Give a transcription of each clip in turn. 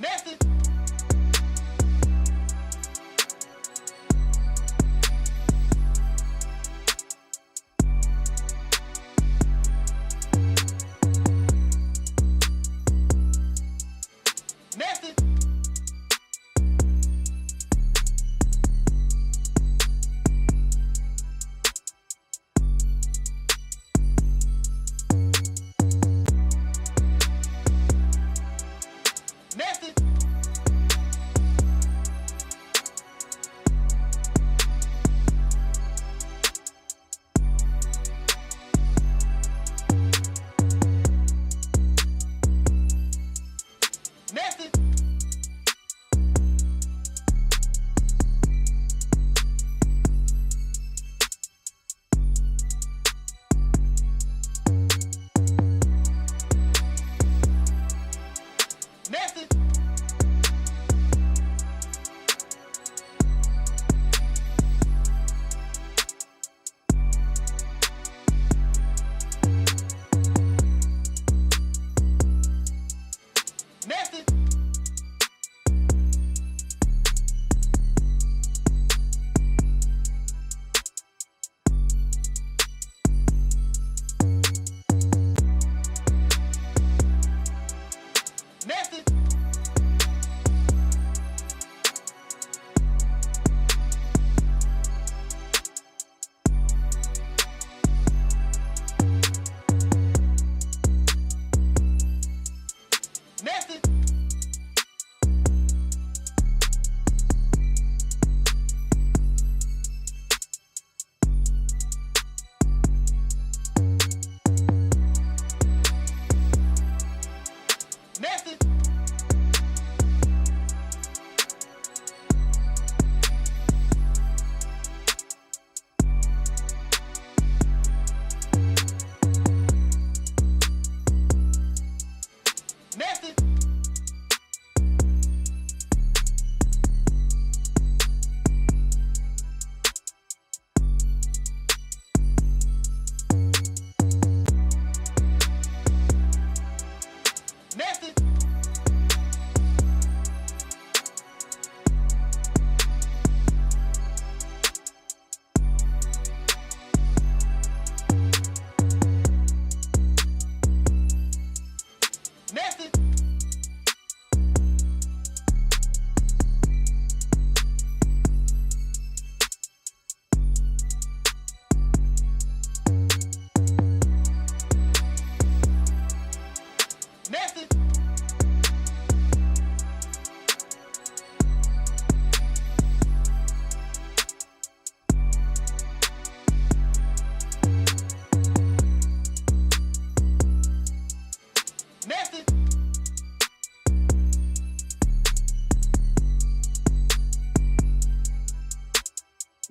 Nasty. Nasty.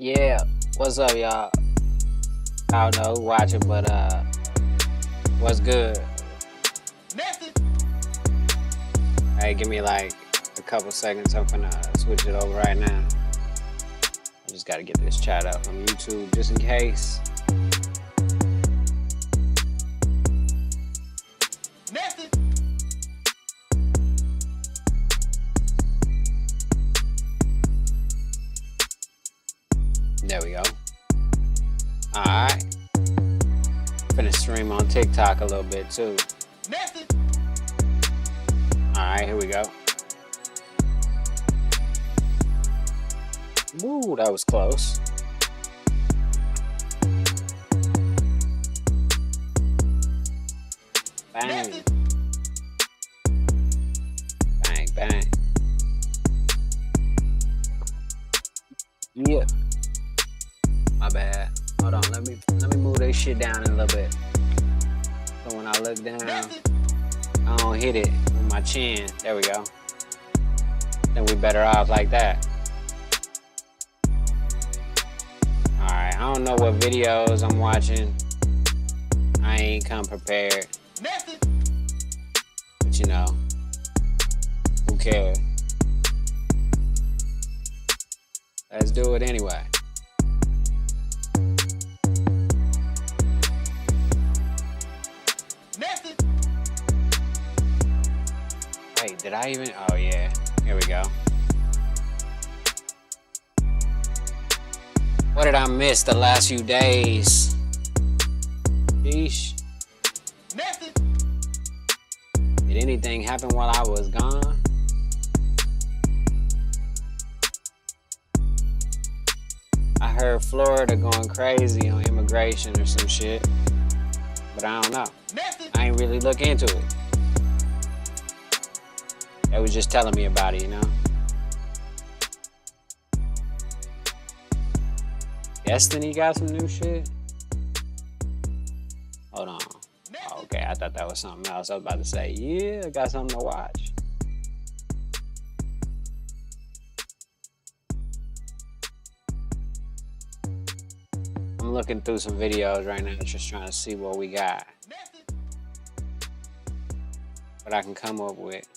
Yeah, what's up, y'all? I don't know who watching, but what's good? Message. Hey, give me like a couple seconds. I'm gonna switch it over right now. I just gotta get this chat up on YouTube just in case. Message. There we go. All right. Finna stream on TikTok a little bit too. Message. All right, here we go. Woo, that was close. Bang, Message. bang, bang. Yeah. My bad. Hold on, let me move this shit down a little bit. So when I look down, Message. I don't hit it with my chin. There we go. Then we better off like that. Alright, I don't know what videos I'm watching. I ain't come prepared. Message. But you know, who cares? Let's do it anyway. Message. Wait, did I even? Oh yeah, here we go. What did I miss the last few days? Sheesh. Message. Did anything happen while I was gone? I heard Florida going crazy on immigration or some shit, but I don't know. Message. I ain't really look into it. They was just telling me about it, you know? Destiny got some new shit? Hold on. Oh, okay, I thought that was something else. I was about to say, yeah, I got something to watch. I'm looking through some videos right now, just trying to see what we got, Message. what I can come up with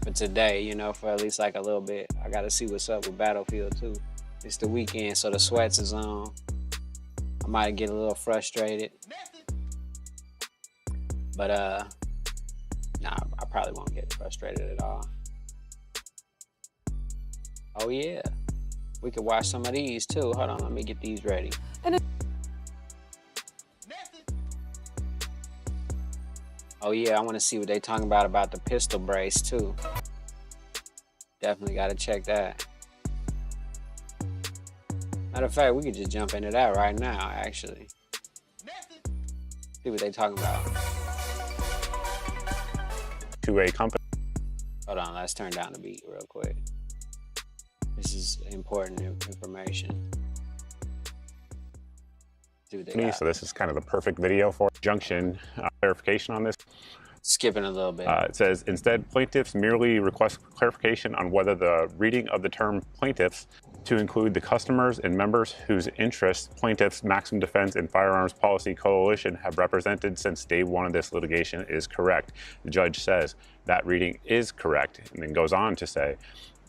for today, you know, for at least like a little bit. I gotta see what's up with Battlefield 2. It's the weekend, so the sweats is on. I might get a little frustrated, Message. but nah, I probably won't get frustrated at all. Oh yeah, we could watch some of these too. Hold on, let me get these ready. Message. Oh yeah, I want to see what they talking about the pistol brace too. Definitely got to check that. Matter of fact, we could just jump into that right now, actually. Message. See what they talking about. To a company. Hold on, let's turn down the beat real quick. This is important information. See what they got. So this is kind of the perfect video for junction clarification on this. Skipping a little bit. It says, instead, plaintiffs merely request clarification on whether the reading of the term plaintiffs to include the customers and members whose interests plaintiffs' Maximum Defense and Firearms Policy Coalition have represented since day one of this litigation is correct. The judge says that reading is correct, and then goes on to say,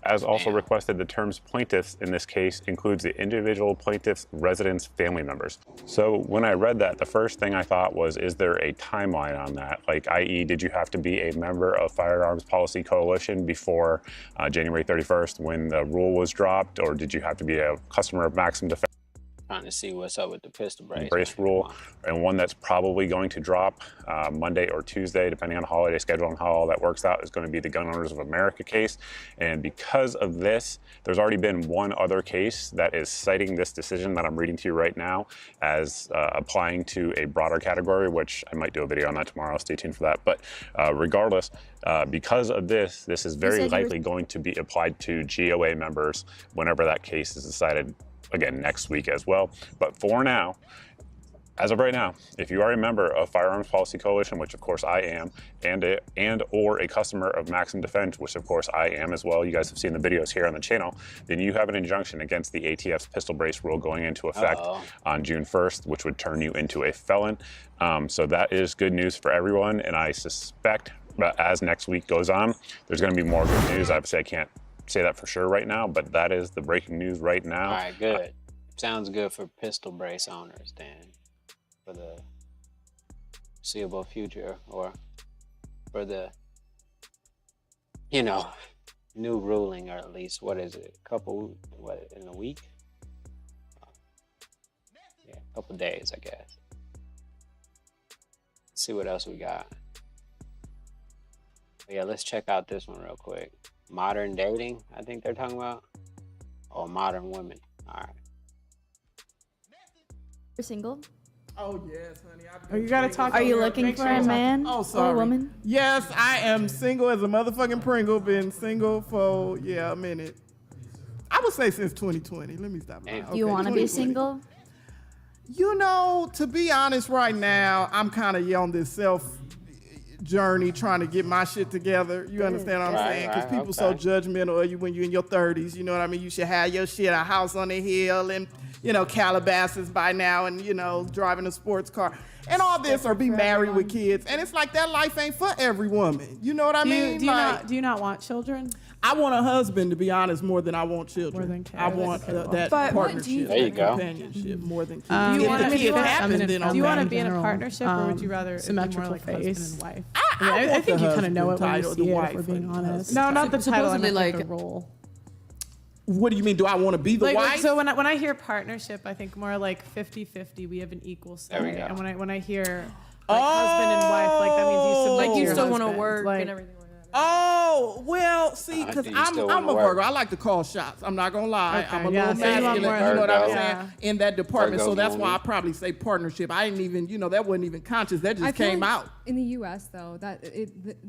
as also requested, the terms plaintiffs in this case includes the individual plaintiff's residents' family members. So when I read that, the first thing I thought was, is there a timeline on that? Like, i.e., did you have to be a member of Firearms Policy Coalition before January 31st when the rule was dropped, or did you have to be a customer of Maximum Defense? Trying to see what's up with the pistol brace rule, and one that's probably going to drop Monday or Tuesday, depending on the holiday schedule and how all that works out, is going to be the Gun Owners of America case. And because of this, there's already been one other case that is citing this decision that I'm reading to you right now as applying to a broader category, which I might do a video on that tomorrow. Stay tuned for that. But regardless, because of this is very likely going to be applied to GOA members whenever that case is decided, again, next week as well. But for now, As of right now, if you are a member of Firearms Policy Coalition, which of course I am, or a customer of Maximum Defense, which of course I am as well, you guys have seen the videos here on the channel, then you have an injunction against the ATF's pistol brace rule going into effect on June 1st, which would turn you into a felon. So that is good news for everyone, and I suspect as next week goes on, there's going to be more good news. Obviously, I can't say that for sure right now, but that is the breaking news right now. All right, good. Sounds good for pistol brace owners then, for the foreseeable future, or for the, new ruling, or at least, what is it, in a week? Yeah, a couple days, I guess. Let's see what else we got. But yeah, let's check out this one real quick. Modern dating, I think they're talking about. Or modern women. All right. You're single? Oh yes, honey. Oh, you gotta talk. Are you looking for a man or a woman? Yes, I am single as a motherfucking Pringle. Been single for a minute. I would say since 2020. Let me stop. Do you want to be single? To be honest, right now I'm kind of on this self journey, trying to get my shit together. You understand what I'm saying? Because people so judgmental of you when you're in your 30s. You know what I mean? You should have your shit, a house on the hill, and Calabasas by now, and driving a sports car and all this, or be married with kids. And it's like that life ain't for every woman. You know what I mean? Do you not want children? I want a husband, to be honest, more than I want children. More than kids. I want that But partnership, There you go. companionship, more than kids. Do you want to be in a then partnership, or would you rather symmetrical more like face? husband and wife? I think you kind of know it when you title, see the it, wife, if we're being and honest. husband. No, not the title. I meant Supposedly, like the role. What do you mean? Do I want to be the wife? So when I hear partnership, I think more like 50-50. We have an equal say. There we go. And when I hear husband and wife, like that means you submit Like to you your still want to husband. work Like, and everything like that. Oh, well, see, because do you still I'm a wanna work? Virgo. I like to call shots. I'm not going to lie. Okay, I'm a yeah, little so you want masculine, more you know what I'm Virgo. saying, in that department. Virgo So that's why I woman. probably say partnership. I didn't even, that wasn't even conscious. That I just feel came like out. in the U.S. though, that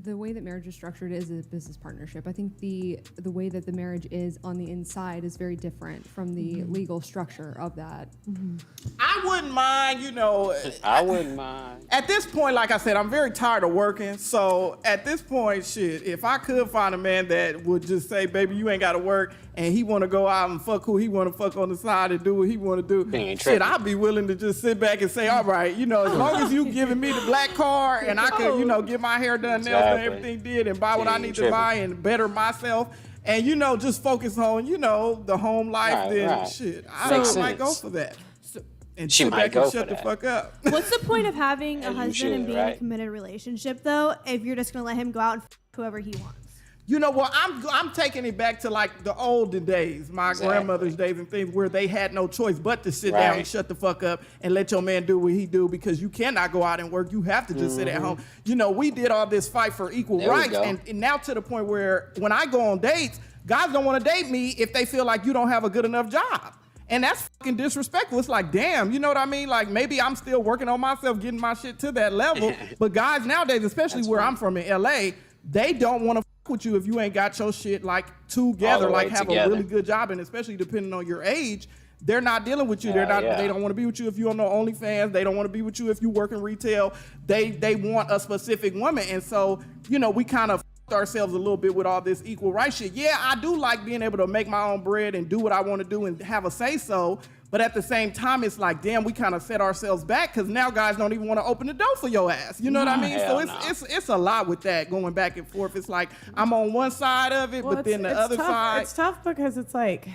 the way that marriage is structured is a business partnership. I think the way that the marriage is on the inside is very different from the legal structure of that. I wouldn't mind, I wouldn't mind. At this point, like I said, I'm very tired of working. So at this point, shit, if I could find a man that would just say, baby, you ain't got to work, and he want to go out and fuck who he want to fuck on the side and do what he want to do, ain't shit, tripping. I'd be willing to just sit back and say, all right, as long as you giving me the black car and I could, get my hair done, nails done, Exactly. everything did, and buy what I ain't need to tripping. buy and better myself. And, just focus on, the home life, Right, then right. shit, Makes I might go sense. for that. And She sit might back go and for shut the that. fuck up. What's the point of having a As you husband and should, being in a right? committed relationship, though, if you're just gonna let him go out and whoever he wants? You know what? I'm taking it back to like the olden days, my Exactly. grandmother's days and things where they had no choice but to sit down and Right. shut the fuck up and let your man do what he do, because you cannot go out and work. You have to just sit at home. We did all this fight for equal There we rights, go. and now to the point where when I go on dates, guys don't want to date me if they feel like you don't have a good enough job. And that's fucking disrespectful. It's like, damn, you know what I mean? Like, maybe I'm still working on myself, getting my shit to that level. But guys nowadays, especially That's where funny. I'm from in LA, they don't want to fuck with you if you ain't got your shit like together, All the like way have together. a really good job. And especially depending on your age, they're not dealing with you. They're not. Yeah. They don't want to be with you if you on no OnlyFans. They don't want to be with you if you work in retail. They want a specific woman. And so, we kind of ourselves a little bit with all this equal rights shit. Yeah, I do like being able to make my own bread and do what I want to do and have a say so. But at the same time, it's like, damn, we kind of set ourselves back because now guys don't even want to open the door for your ass. You know what I mean? So Hell no. it's a lot with that going back and forth. It's like I'm on one side of it, Well, but then the it's other tough. side. It's tough because it's like,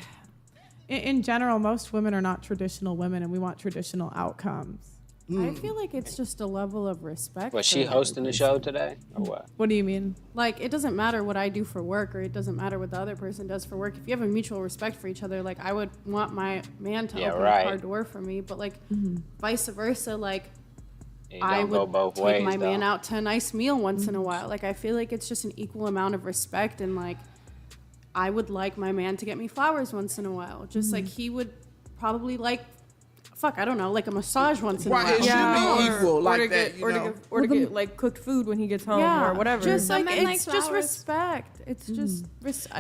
in general, most women are not traditional women, and we want traditional outcomes. I feel like it's just a level of respect. Was for she hosting the every show person. today, or what? What do you mean? Like, it doesn't matter what I do for work, or it doesn't matter what the other person does for work. If you have a mutual respect for each other, like, I would want my man to Yeah, open right. a car door for me, but like, vice versa, like, It I don't go would both take ways, my man though. out to a nice meal once in a while. Like, I feel like it's just an equal amount of respect, and like, I would like my man to get me flowers once in a while, just like he would probably like fuck, I don't know, like a massage once in a Right, while. it should be equal like that, you know. Or to get like cooked food when he gets home or whatever. Just like, men like it's just flowers. respect. It's just,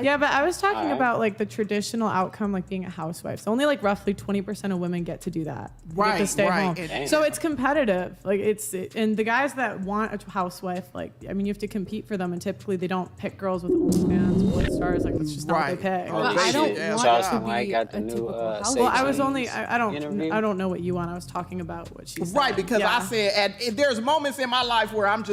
Yeah, but I was talking Alright. about like the traditional outcome, like being a housewife. So only like roughly 20% of women get to do that. They get to Right, stay right. home. And- So it's competitive. Like and the guys that want a housewife, like I mean, you have to compete for them, and typically they don't pick girls with OnlyFans, Blade Stars. Like that's just not what they Right. pick. Oh, But they I don't should, yeah. want Charleston to be White got the a new typical house. Well, I was Say only Cheese I don't interview. I don't know what you want. I was talking about what she said. Right, because Yeah. I said there's moments in my life where I'm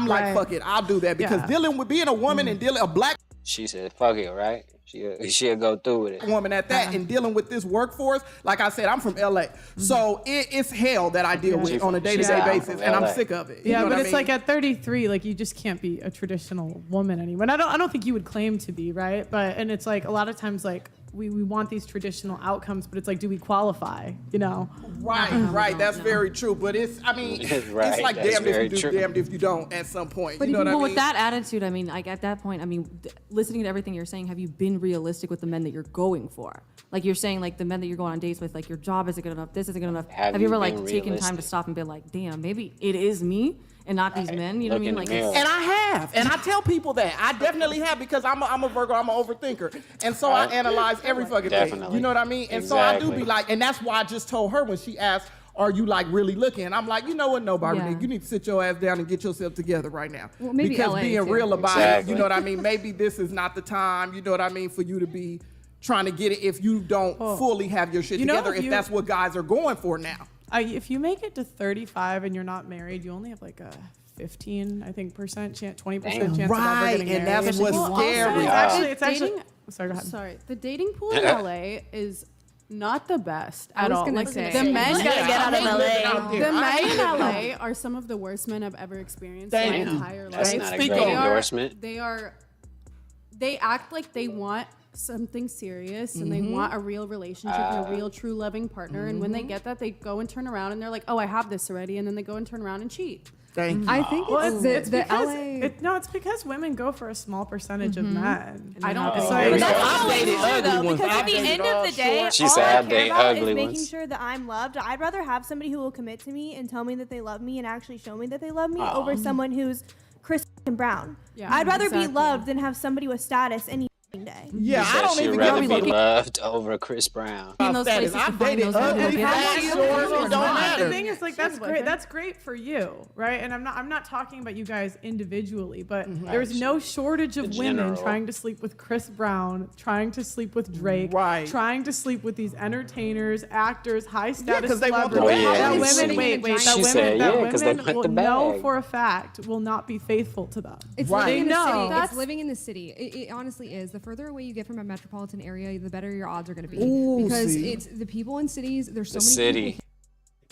like, Right. fuck it, I'll do that. Because Yeah. dealing with being a woman and dealing a black She said, "Fuck it," right? She'll go through with it. woman at that and dealing with this workforce, like I said, I'm from LA. So it's hell that I deal She with on a from- day-to-day she's out basis, from and I'm LA. sick of it. You Yeah, know but what I it's mean? like at 33, like you just can't be a traditional woman anymore. And I don't think you would claim to be, right? And it's like a lot of times like we want these traditional outcomes, but it's like, do we qualify? You know? Right, that's very true. But it's Right, it's like that's damned if very you do, true. damned if you don't at some point. But you know what I mean? with that attitude, I mean, like at that point, I mean, listening to everything you're saying, have you been realistic with the men that you're going for? Like you're saying, like the men that you're going on dates with, like your job isn't good enough, this isn't good enough. Have you ever you like been taken time to realistic? stop and be like, damn, maybe it is me and not these men? You know what I Look mean? in the Like, mirror. And I have, and I tell people that I definitely have because I'm a Virgo, I'm an overthinker, and so I Right. analyze every fucking thing. Definitely. You know what I mean? And so I do be Exactly. like, and that's why I just told her when she asked, "Are you like really looking?" And I'm like, you know what? No, Barbara, Yeah. you need to sit your ass down and get yourself together right now. Well, maybe because LA being too. real about it, Exactly. you know what I mean? Maybe this is not the time. You know what I mean? For you to be trying to get it if you don't fully have your shit you know, together. if If you- that's what guys are going for now. If you make it to 35 and you're not married, you only have like a 15, I think, percent chance, 20% chance of ever Right, getting and married. that's what's Well, also, scary. It's actually. Dating- Sorry, go ahead. Sorry, the dating pool in LA is not the best I at was all. gonna Like say. the men, You gotta get out of LA. the men in LA are some of the worst men I've ever experienced in my Damn. entire life. That's not a Speak great on. endorsement. They act like they want something serious and they want a real relationship and a real true loving partner, and when they get that, they go and turn around and they're like, oh, I have this already, and then they go and turn around and cheat. Thank you. I think it's the because LA. it's because women go for a small percentage of men. I don't think So so. it's But that's like- not always dated true, ugly though, ones. because I've at the dated end all of the day, short. She all said I I've care dated about ugly is making ones. sure that I'm loved. I'd rather have somebody who will commit to me and tell me that they love me and actually show me that they love me over someone who's Chris and Brown. Yeah, I'd rather exactly. be loved than have somebody with status any day. Yeah, I Said don't she'd even rather give a be fuck loved over Chris Brown. in those status. places to I've find dated those men ugly, who get fat, that. short, it don't matter. The thing is, like, that's great for you, right? And I'm not talking about you guys individually, but there's no shortage of The women general. trying to sleep with Chris Brown, trying to sleep with Drake, Right. trying to sleep with these entertainers, actors, high status 'cause they want the celebrities. bag. That Oh, yeah. women, wait, She that said, women, yeah, 'cause they that want women the will know bag. for a fact will not be faithful to them. It's Right. living in They the know. city. That's- It's living in the city. It honestly is. The further away you get from a metropolitan area, the better your odds are going to be. Ooh, because see. it's the people in cities. There's so The many city. people.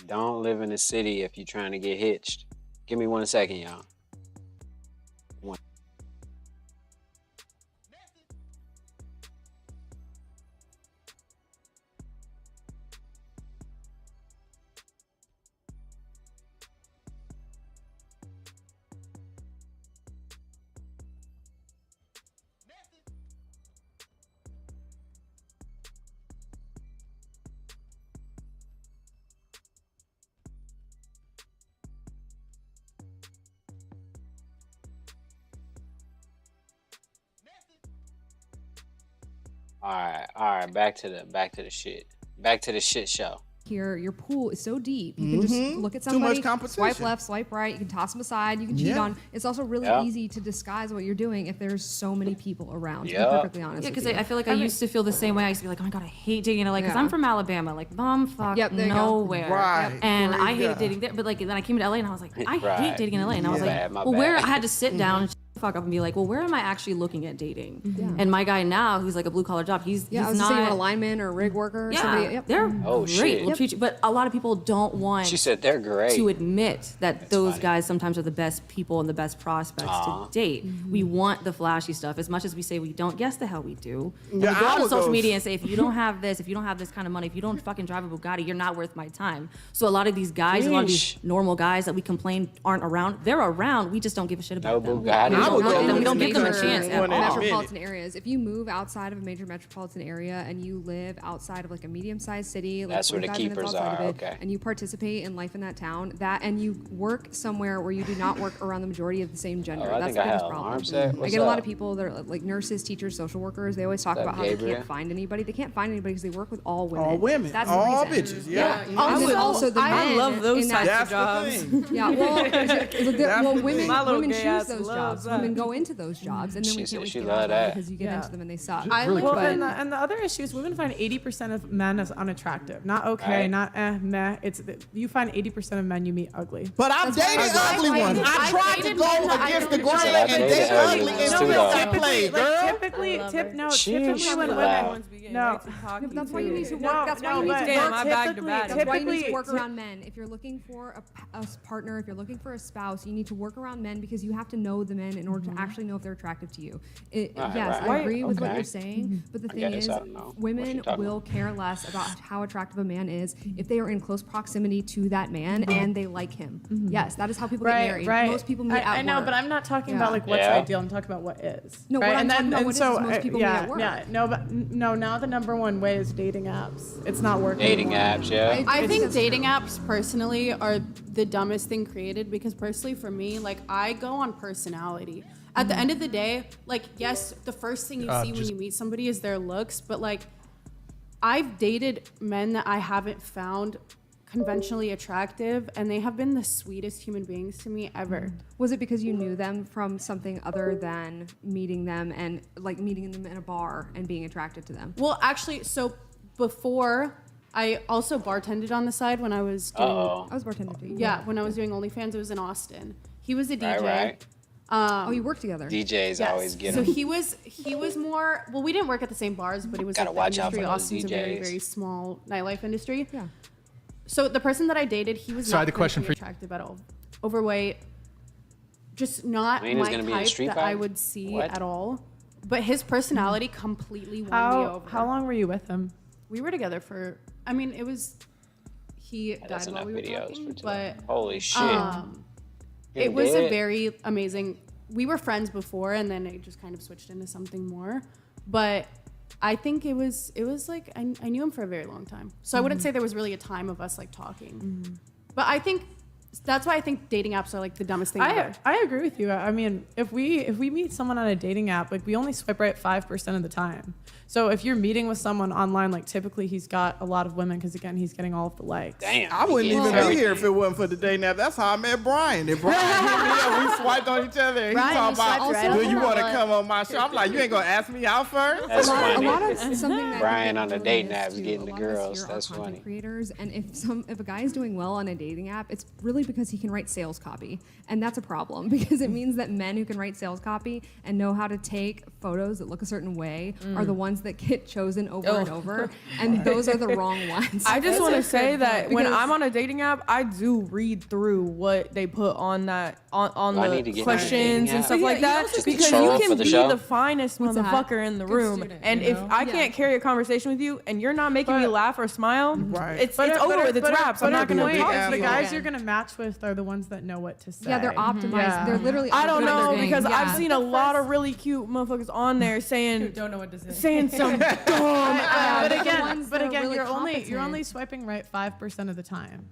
Don't live in the city if you're trying to get hitched. Give me 1 second, y'all. All right. Back to the shit show. Here, your pool is so deep. You can just look at Too somebody, much competition. swipe left, swipe right. You can toss them aside. You can cheat Yeah. on. It's also really Yeah. easy to disguise what you're doing if there's so many people around. To Yeah. be perfectly honest. Yeah, with because you. I feel like I used to feel the same way. I used to be like, oh my god, I hate dating in LA because Yeah. I'm from Alabama, like bumfuck Yep, there you go. nowhere. Right. And There I you hated go. dating there, but like then I came to LA and I was like, I Right. hate dating in LA, and I was My like, bad, my well, where bad. I had to sit down and fuck up and be like, well, where am I actually looking at dating? And my guy now, who's like a blue collar job, yeah, I he's was just not. saying, you want a lineman or a rig worker or yeah, somebody. Yep. they're Oh, great. shit. Will treat you, but a lot of people don't want She said they're great. to admit that those funny. guys sometimes are the best people and the best prospects Aw. to date. We want the flashy stuff as much as we say we don't. Yes, the hell we do. And Yeah, we go I out on would social go- media and say, if you don't have this, if you don't have this kind of money, if you don't fucking drive a Bugatti, you're not worth my time. So a lot of these guys, a lot of these Yeesh. normal guys that we complain aren't around, they're around. We just don't give a shit No about them. Bugatti. I not know in them. We these don't give them a major chance at all. metropolitan areas. If you move outside of a major metropolitan area and you live outside of like a medium-sized city, like That's where the 45 minutes keepers outside are, of it, okay. and you participate in life in that town, and you work somewhere where you do not work around the majority of the same gender. I That's think the I biggest have problem. arm set. I What's get a lot up? of people that are like nurses, teachers, social workers. They always talk What's about up, how they Gabriel? can't find anybody. They can't find anybody because they work with all women. All women. That's all the reason. bitches. Yeah. And then also the I men love those in that types of That's the jobs. thing. yeah, well, women, My little women gay choose ass those loves jobs. that. Women go into those jobs, and then we She can't wait said to she get out love of them that. because you get into them and they suck. Well, But- and the other issue is women find 80% of men as unattractive. Not okay, Right. not meh. You find 80% of men you meet ugly. But I've dated ugly ones. I tried to dated go men that I against the don't grain Said I and dated date ugly ugly ones and too, still though. get played, girl. Typically Sheesh, when wow. women, no. No, that's why you need to work. No, That's why no, you need but to Damn, work. I bagged to back. That's why you need to typically- work around men. If you're looking for a partner, if you're looking for a spouse, you need to work around men because you have to know the men in order to actually know if they're attractive to you. Right, Yes, right. I agree with what Okay. you're saying, but the I thing guess is, I don't know what women you're talking will care less about how attractive a man is if they are in close proximity to that man and they like him. Yes, that is how people get married. Most people meet at I know, work. but I'm not talking about like what's Yeah. ideal. I'm talking about what is. No, right? what I'm and talking then, about and what is so, most people meet yeah, at work. yeah, no, but no. Now the number one way is dating apps. It's not working. Dating apps, yeah. I think that's dating true. apps personally are the dumbest thing created because personally for me, like I go on personality. At the end of the day, like yes, the first thing you see when you meet somebody is their looks, but like I've dated men that I haven't found conventionally attractive and they have been the sweetest human beings to me ever. Was it because you knew them from something other than meeting them and like meeting them in a bar and being attracted to them? Well, actually, so before I also bartended on the side when I was doing Uh-oh. I was bartender too. yeah, when I was doing OnlyFans, it was in Austin. He was a DJ. Right. Oh, you work together. DJs Yes. always get So them. he was more well, we didn't work at the same bars, but it was Gotta like the watch out industry. for those Austin's a very, DJs. very small nightlife industry. Yeah. So the person that I dated, he was So I not had a question physically for you. attractive at all. Overweight, just not I mean, he's my gonna be in a type street that fight? I would see What? at all. But his personality completely won me How over. how long were you with him? We were together for I mean, it was he That's died while enough we were videos talking, for today. but Holy shit. You're it was a dead? very amazing. We were friends before, and then it just kind of switched into something more. But I think it was like I knew him for a very long time, so I wouldn't say there was really a time of us like talking. But I think that's why I think dating apps are like the dumbest thing ever. I agree with you. I mean, if we meet someone on a dating app, like we only swipe right 5% of the time. So if you're meeting with someone online, like typically he's got a lot of women because again he's getting all of the likes. Damn. I he wouldn't gets even be everything. here if it wasn't for the dating app. That's how I met Brian. And Brian hit me up. We swiped on each other. And Brian, he talking you swiped about, right do on you that want to one. come on my show? I'm like, you ain't going to ask me out first? That's a funny. lot of something that Brian we on the really dating miss, apps too. getting the A lot of us girls. here are That's content funny. creators, and if a guy is doing well on a dating app, it's really because he can write sales copy, and that's a problem because it means that men who can write sales copy and know how to take photos that look a certain way are the ones that get chosen over and over, and those are the wrong ones. I just want to say that when Because- I'm on a dating app, I do read through what they put on that on Do I need to the get on a dating questions and app? stuff like that Just to because troll you for can the be show? the finest What's that? motherfucker in the room, student, and you if know? I can't carry a conversation with you and you're not making me laugh or smile, Right. it's over with. It's wraps. I'm not gonna point talk is to The you. guys you're gonna match with are the ones that know what to say. yeah, they're optimized. Yeah. They're literally. I don't optimized know their game. because I've Yeah. seen a lot of really cute motherfuckers on there saying don't know what to say. saying some dumb But the again, ones that are really you're competent. only swiping right 5% of the time.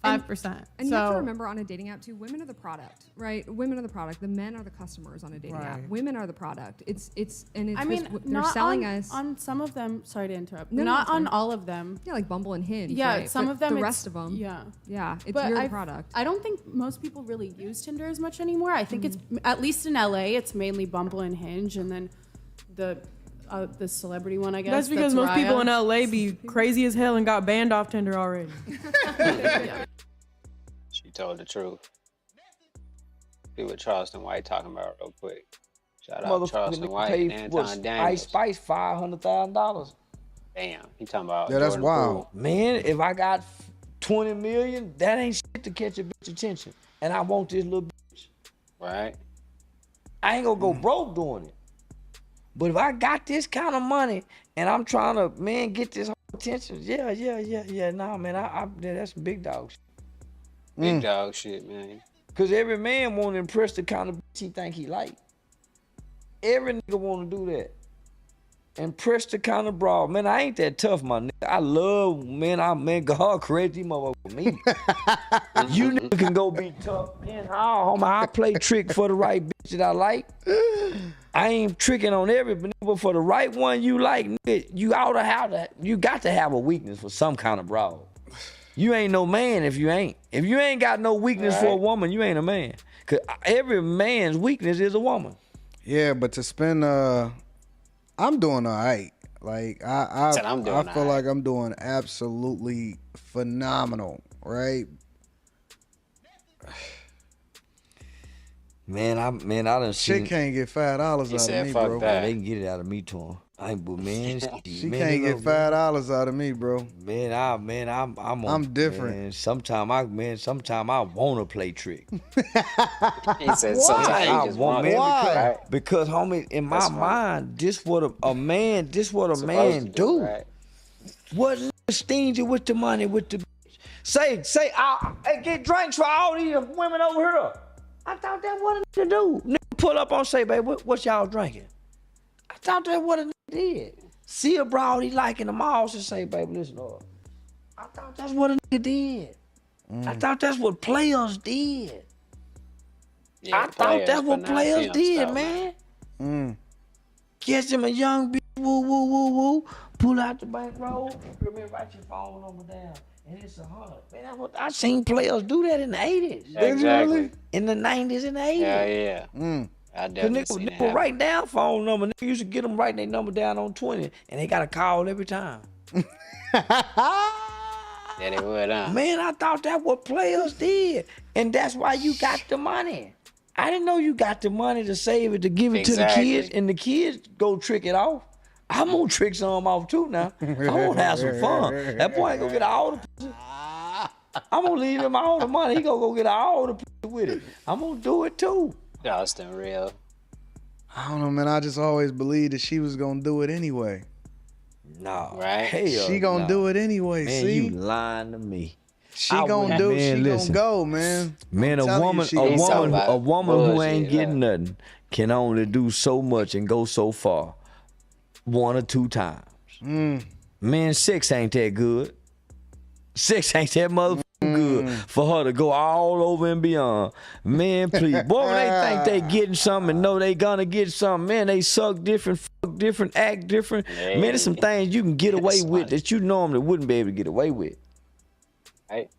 5%. And so you have to remember on a dating app too, women are the product, right? Women are the product. The men are the customers on a dating app. Right. Women are the product. It's I mean, they're not selling on, us. on some of them. Sorry to interrupt. No, no, not it's on fine. all of them. Yeah, like Bumble and Hinge. Yeah, right? some But of them. The it's- rest of them. Yeah. Yeah, it's But your I product. I don't think most people really use Tinder as much anymore. I think it's at least in LA, it's mainly Bumble and Hinge, and then the celebrity one, I guess. That's because most people in Raya. LA be crazy as hell and got banned off Tinder already. She told the truth. See what Charleston White talking about real quick. Shout out Charleston White and Anton Daniels. Ice Spice $500,000. Damn, he talking about Yeah, that's Jordan wild. Poole. Man, if I got 20 million, that ain't shit to catch a bitch attention. And I want this little bitch. Right? I ain't gonna go broke doing it. But if I got this kind of money and I'm trying to, man, get this whole attention, yeah. Nah, man, that's some big dog shit. Big dog shit, man. Cause every man want to impress the kind of bitch he think he like. Every nigga want to do that. Impress the kind of broad. Man, I ain't that tough, my nigga. I love, man, God created these motherfuckers for me. You nigga can go be tough. Man, I play trick for the right bitch that I like. I ain't tricking on everybody, but for the right one you like, nigga, you got to have a weakness for some kind of broad. You ain't no man if you ain't. If you ain't got no weakness for a woman, you ain't a man. Cause every man's weakness is a woman. Yeah, but to spend I'm doing all right. Like I feel like I'm doing absolutely phenomenal, right? Man, I done seen. Chick can't get $5 out of me, bro. They can get it out of me to him. She can't get $5 out of me, bro. Man, I'm different. Man, sometimes I wanna play trick. He said sometimes I just want to. Why? Because homie, in my mind, this what a man do. Right? What stingy with the money with the bitch? Say, I get drinks for all these women over here. I thought that what a nigga do. Nigga pull up on say, babe, what y'all drinking? I thought that what a nigga did. See a broad he like in the malls and say, baby, listen up. I thought that's what a nigga did. I thought that's what players did. Yeah, I thought that's what players did, man. Catch him a young bitch, woo, pull out the bankroll, write your phone number down. And it's 100. Man, I seen players do that in the 80s. Exactly. In the 90s and the 80s. Yeah. I definitely seen nigga write down phone number. Nigga used to get them writing their number down on 20, and they got a call every time. Yeah, they would, huh? Man, I thought that's what players did. And that's why you got the money. I didn't know you got the money to save it, to give it to the kids, and the kids go trick it off. I'm gonna trick some off too now. I wanna have some fun. That boy ain't gonna get all the pussy. I'm gonna leave him all the money. He gonna go get all the pussy with it. I'm gonna do it too. Austin, real. I don't know, man. I just always believed that she was gonna do it anyway. No, right? Hell she gonna do it anyway. Man, see, you lying to me. She gonna do. Man, she listen. gonna go, man. Man, a woman who ain't getting nothing can only do so much and go so far. 1 or 2 times. Man, sex ain't that good. Sex ain't that motherfucking good for her to go all over and beyond. Man, please. Boy, when they think they getting something and know they gonna get something, man, they suck different, fuck different, act different. Hey. Man, there's some things you can get away with that you normally wouldn't be able to get away with. Right.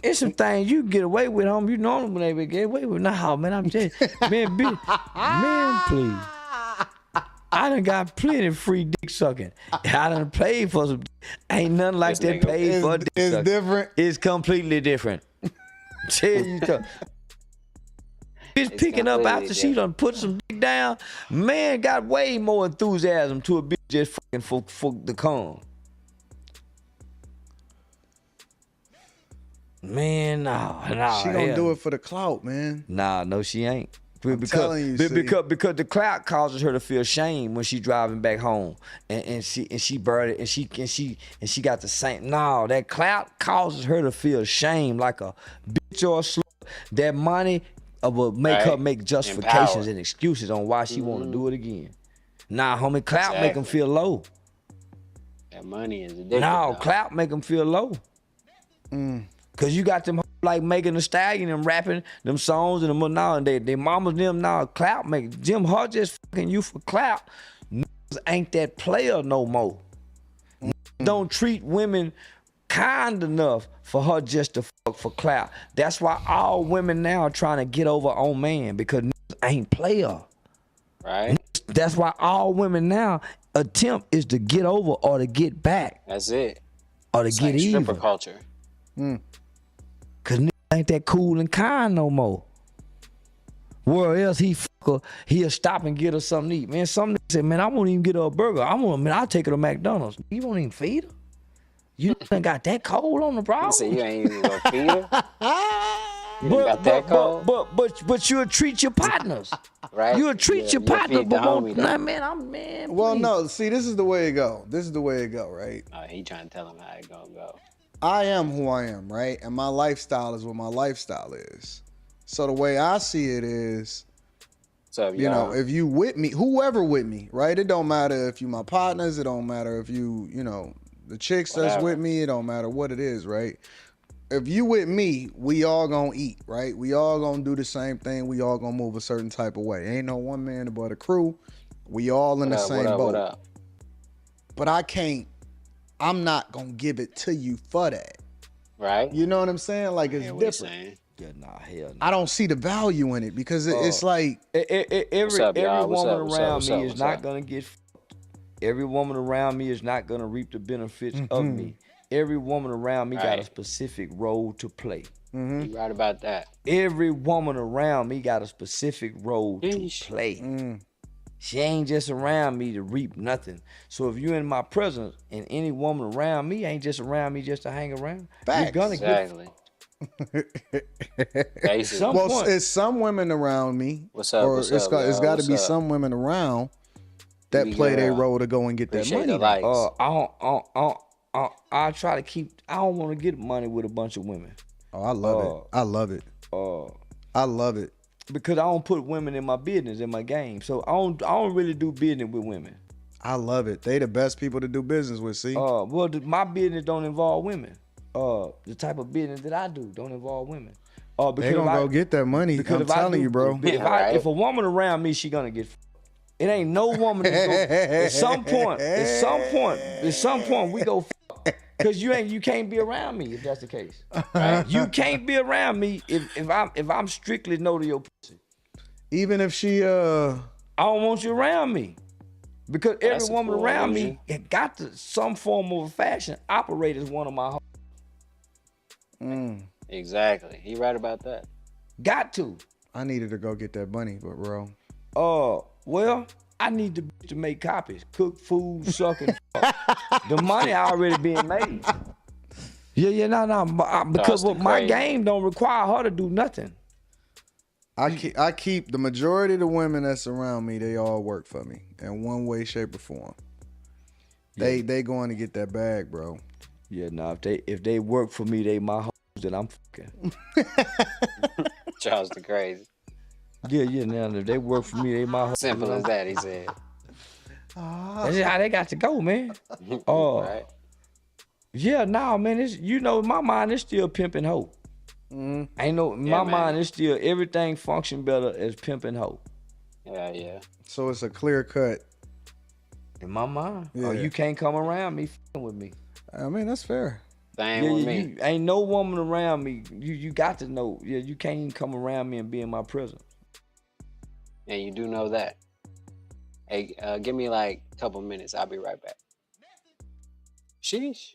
It's some things you can get away with, homie, you normally wouldn't be able to get away with. Nah, man, I'm just, man, please. I done got plenty of free dick sucking. I done paid for some. Ain't nothing like that paid for dick sucking. It's different. It's completely different. Tell you something. Bitch picking up after she done put some dick down. Man got way more enthusiasm to a bitch just fucking for the cum. Man, no. She gonna do it for the clout, man. Nah, no, she ain't. Because the clout causes her to feel shame when she driving back home, and she burned it, and she got the same. No, that clout causes her to feel shame like a bitch or a slut. That money will make her make justifications and excuses on why she want to do it again. Nah, homie, clout make them feel low. That money is addictive. No, clout make them feel low. Cause you got them like Megan Thee Stallion and rapping them songs and them now, and they mamas them now. Clout make Jim Hart just fucking you for clout. Niggas ain't that player no more. Don't treat women kind enough for her just to fuck for clout. That's why all women now are trying to get over on man, because niggas ain't player. Right. That's why all women now attempt is to get over or to get back. That's it. Or to get even. Stripper culture. Cause niggas ain't that cool and kind no more. Where else he'll stop and get her something to eat. Man, some niggas say, man, I won't even get her a burger. I'll take her to McDonald's. You won't even feed her? You done got that cold on the problem? You say you ain't even gonna feed her? You got that cold? But you'll treat your partners. Right? You'll treat your partners, but man. Well, please. no, see, this is the way it go. Right? Oh, he trying to tell him how it gonna go. I am who I am, right? And my lifestyle is what my lifestyle is. So the way I see it is, What's up, You know, y'all? if you with me, whoever with me, right? It don't matter if you my partners. It don't matter if you know, the chicks that's Whatever. with me. It don't matter what it is, right? If you with me, we all gonna eat, right? We all gonna do the same thing. We all gonna move a certain type of way. Ain't no one man but a crew. We all in the same boat. What up? But I'm not gonna give it to you for that. Right? You know what I'm saying? Like it's What you different. saying? Yeah, nah, hell no. I don't see the value in it because it's like What's up, every y'all? What's woman up? What's up? around What's me up? is What's not up? gonna get fucked. Every woman around me is not gonna reap the benefits of me. Every woman around me got a Right. specific role to play. You right about that. Every woman around me got a specific role to play. She ain't just around me to reap nothing. So if you're in my presence and any woman around me ain't just around me just to hang around, you're gonna Exactly. Well, some point. it's some women around me. What's up? Or What's it's up, got y'all? to What's be up? some women around that We play get their around. role to go and get that Appreciate money. the though. likes. I try to keep. I don't want to get money with a bunch of women. Oh, I love it. I love it. I love it. Because I don't put women in my business, in my game. So I don't really do business with women. I love it. They the best people to do business with. See. Well, my business don't involve women. The type of business that I do don't involve women. Because They gonna go get that money. because I'm if I telling do- you, bro. If a woman around me, she gonna get. It ain't no woman. That's at some point, we go. Cause you can't be around me if that's the case. Right? You can't be around me if I'm strictly no to your pussy. Even if she I don't want you around me. Because every That's a woman cool around illusion. me it got to some form of a fashion operate as one of my Exactly. He right about that. got to. I needed to go get that money, but bro. Well, I need to make copies, cook food, suck and fuck. The money already being made. No. Because Dawson my crazy. game don't require her to do nothing. I keep the majority of the women that's around me. They all work for me in one way, shape, or form. They going to get that bag, bro. Yeah, nah. If they work for me, they my hoes that I'm fucking. Charles the crazy. Yeah. Now if they work for me, they my hoes. Simple as that, he said. That's just how they got to go, man. Right. Yeah, nah, man. It's my mind is still pimping hoe. Ain't no my man. mind is still everything function better as pimping hoe. Yeah. So it's a clear cut. In my mind. Yeah. You can't come around me f***ing with me. I mean, that's fair. Same with me. You ain't no woman around me. You got to know. Yeah, you can't even come around me and be in my presence. And you do know that. Hey, give me like a couple minutes. I'll be right back. Sheesh.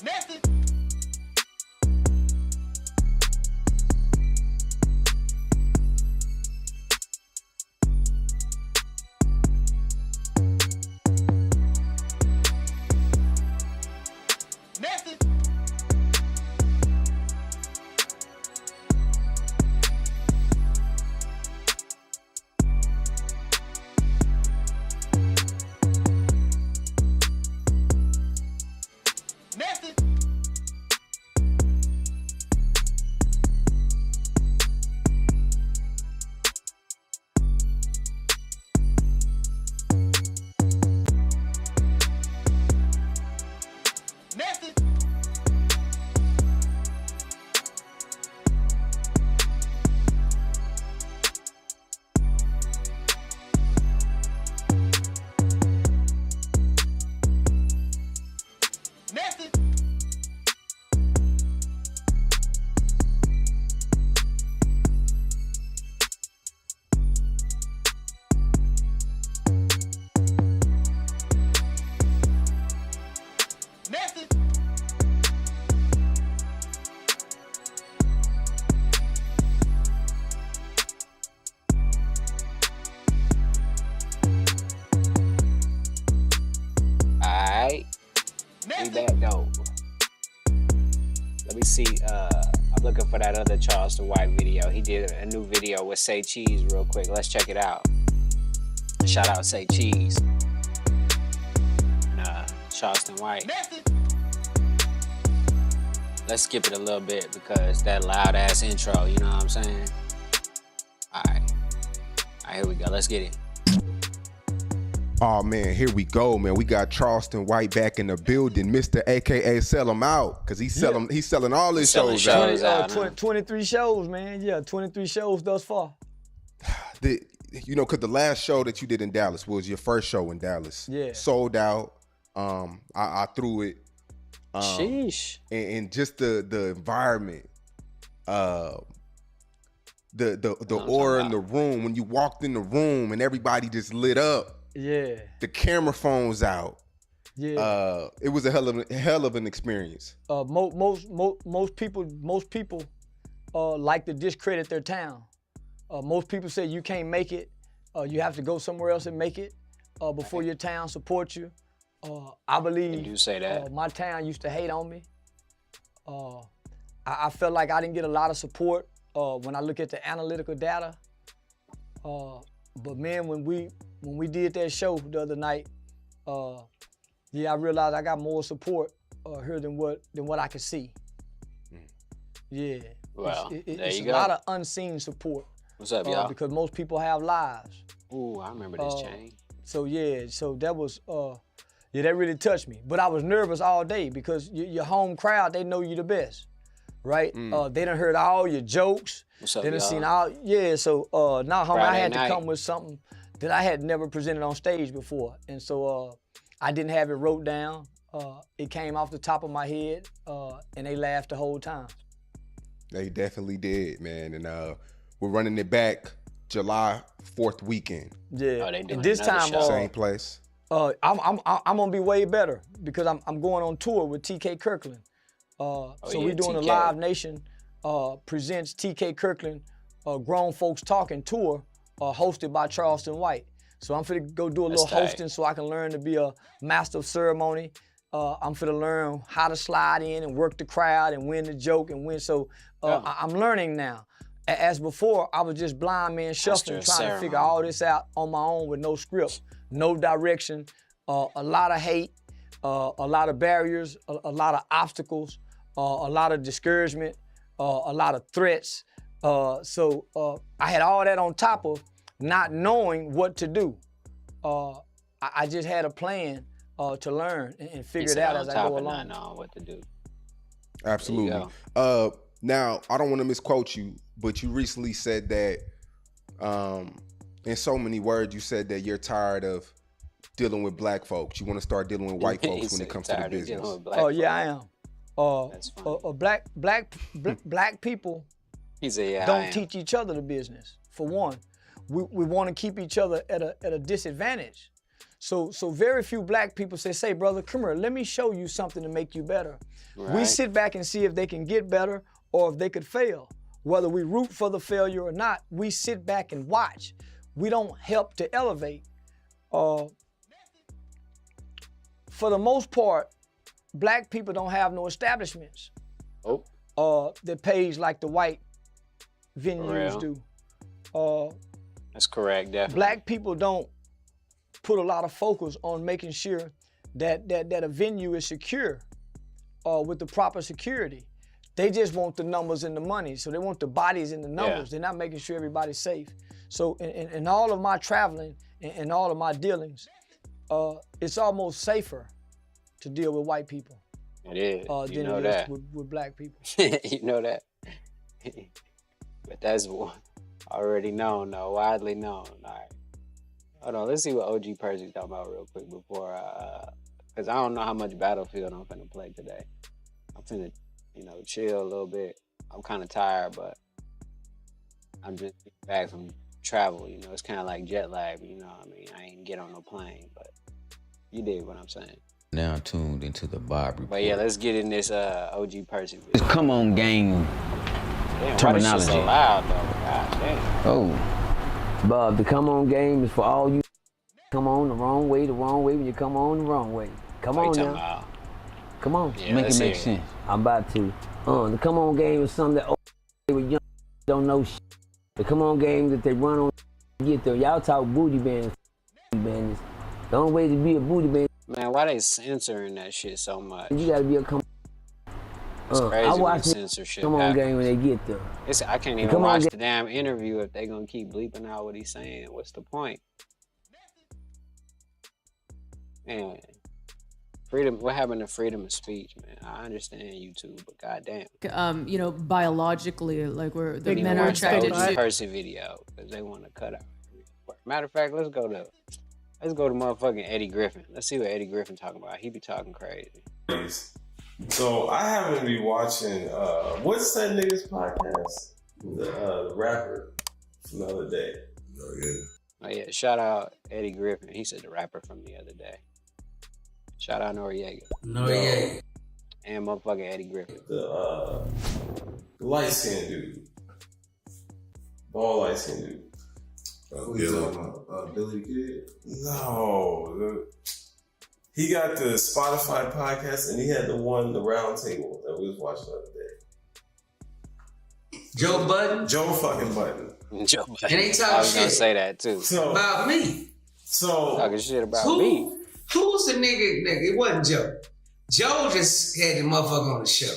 Nasty. Nasty. Nasty. Nasty. that though. Let me see. I'm looking for that other Charleston White video. He did a new video with Say Cheese real quick. Let's check it out. Shout out Say Cheese. Charleston White. Let's skip it a little bit because that loud ass intro, you know what I'm saying? All right, here we go. Let's get it. Oh man, here we go, man. We got Charleston White back in the building, Mr. AKA Sell Him Out, cause he's selling all his shows out. 23 shows, man. Yeah, 23 shows thus far. Cause the last show that you did in Dallas was your first show in Dallas. Yeah. Sold out. I threw it. Sheesh. And just the environment, the aura in the room, when you walked in the room and everybody just lit up. Yeah. The camera phones out. Yeah. It was a hell of an experience. Most people like to discredit their town. Most people say you can't make it. You have to go somewhere else and make it before your town supports you. I believe you say that. My town used to hate on me. I felt like I didn't get a lot of support when I look at the analytical data. But man, when we did that show the other night, I realized I got more support here than what I could see. Yeah. Well, it's you a go. lot of unseen support. What's up, y'all? Because most people have lives. Ooh, I remember this chain. So that was that really touched me. But I was nervous all day because your home crowd, they know you the best, right? They done heard all your jokes. What's up, they done y'all? seen all, so now homie, I Friday had night. to come with something that I had never presented on stage before. And so I didn't have it wrote down. It came off the top of my head, and they laughed the whole time. They definitely did, man. And we're running it back July 4th weekend. Yeah. Oh, they doing and this another time, show. Same place. I'm gonna be way better because I'm going on tour with TK Kirkland. So we're doing a TK. Live Nation presents TK Kirkland Grown Folks Talking tour, hosted by Charleston White. So I'm finna go do a little That's tight. hosting so I can learn to be a master of ceremony. I'm finna learn how to slide in and work the crowd and win the joke and win. So I'm learning now. As before, I was just blind man shuffling, Master of trying to figure ceremony. all this out on my own with no script, no direction, a lot of hate, a lot of barriers, a lot of obstacles, a lot of discouragement, a lot of threats. So I had all that on top of not knowing what to do. I just had a plan to learn and figure it out as I go along. Not knowing what to do. Absolutely. Now, I don't want to misquote you, but you recently said that, in so many words, you said that you're tired of dealing with black folks. You want to start dealing with white folks when it comes to the business. Oh yeah, I am. Black people He said, yeah, I don't am. teach each other the business. For one, we want to keep each other at a disadvantage. So very few black people say, brother, come here, let me show you something to make you better. We Right. sit back and see if they can get better or if they could fail. Whether we root for the failure or not, we sit back and watch. We don't help to elevate. For the most part, black people don't have no establishments that pays like the white venues do. That's correct, definitely. Black people don't put a lot of focus on making sure that a venue is secure with the proper security. They just want the numbers and the money. So they want the bodies and the numbers. They're not making sure everybody's safe. So in all of my traveling and all of my dealings, it's almost safer to deal with white people It is. You than know it that. is with black people. You know that. But that's already known, though, widely known. All right. Hold on, let's see what OG Percy's talking about real quick before because I don't know how much Battlefield I'm finna play today. I'm finna, chill a little bit. I'm kind of tired, but I'm just back from travel, It's kind of like jet lag, I ain't get on no plane, but you dig what I'm saying. Now tuned into the Bob Report. But yeah, let's get in this OG Percy. It's come on game Damn, terminology. why this shit so loud, though? God damn. Oh, Bob, the come on game is for all you come on the wrong way when you come on the wrong way. Come What on you now. talking Come on, Yeah, make let's it make hear it. sense. I'm about to. The Come On game is something that old with young don't know shit. The Come On game that they run on get there. Y'all talk booty bands, bandits. The only way to be a booty band, Man, why they censoring that shit so much? you gotta be a come. It's crazy I when watch the censorship Come On happen. game when they get there. I can't The even Come On watch game- the damn interview if they gonna keep bleeping out what he's saying. What's the point? Man, freedom. What happened to freedom of speech, man? I understand YouTube, but goddamn. You know, biologically, like we're the Even men are watch the attracted OG to. Percy video because they want to cut out. Matter of fact, let's go to motherfucking Eddie Griffin. Let's see what Eddie Griffin talking about. He be talking crazy. So I happen to be watching what's that nigga's podcast? The rapper from the other day. Oh yeah, shout out Eddie Griffin. He said the rapper from the other day. Shout out Noriega. Noriega. And motherfucking Eddie Griffin. The light skinned dude. Ball light skinned dude. Who you talking about? Billy the Kid? No. He got the Spotify podcast and he had the round table that we was watching the other day. Joe Budden? Joe fucking Budden. Joe Budden. And they talk I was gonna shit say that too. about me. So talking shit about Who- me. Who's the nigga? It wasn't Joe. Joe just had the motherfucker on the show.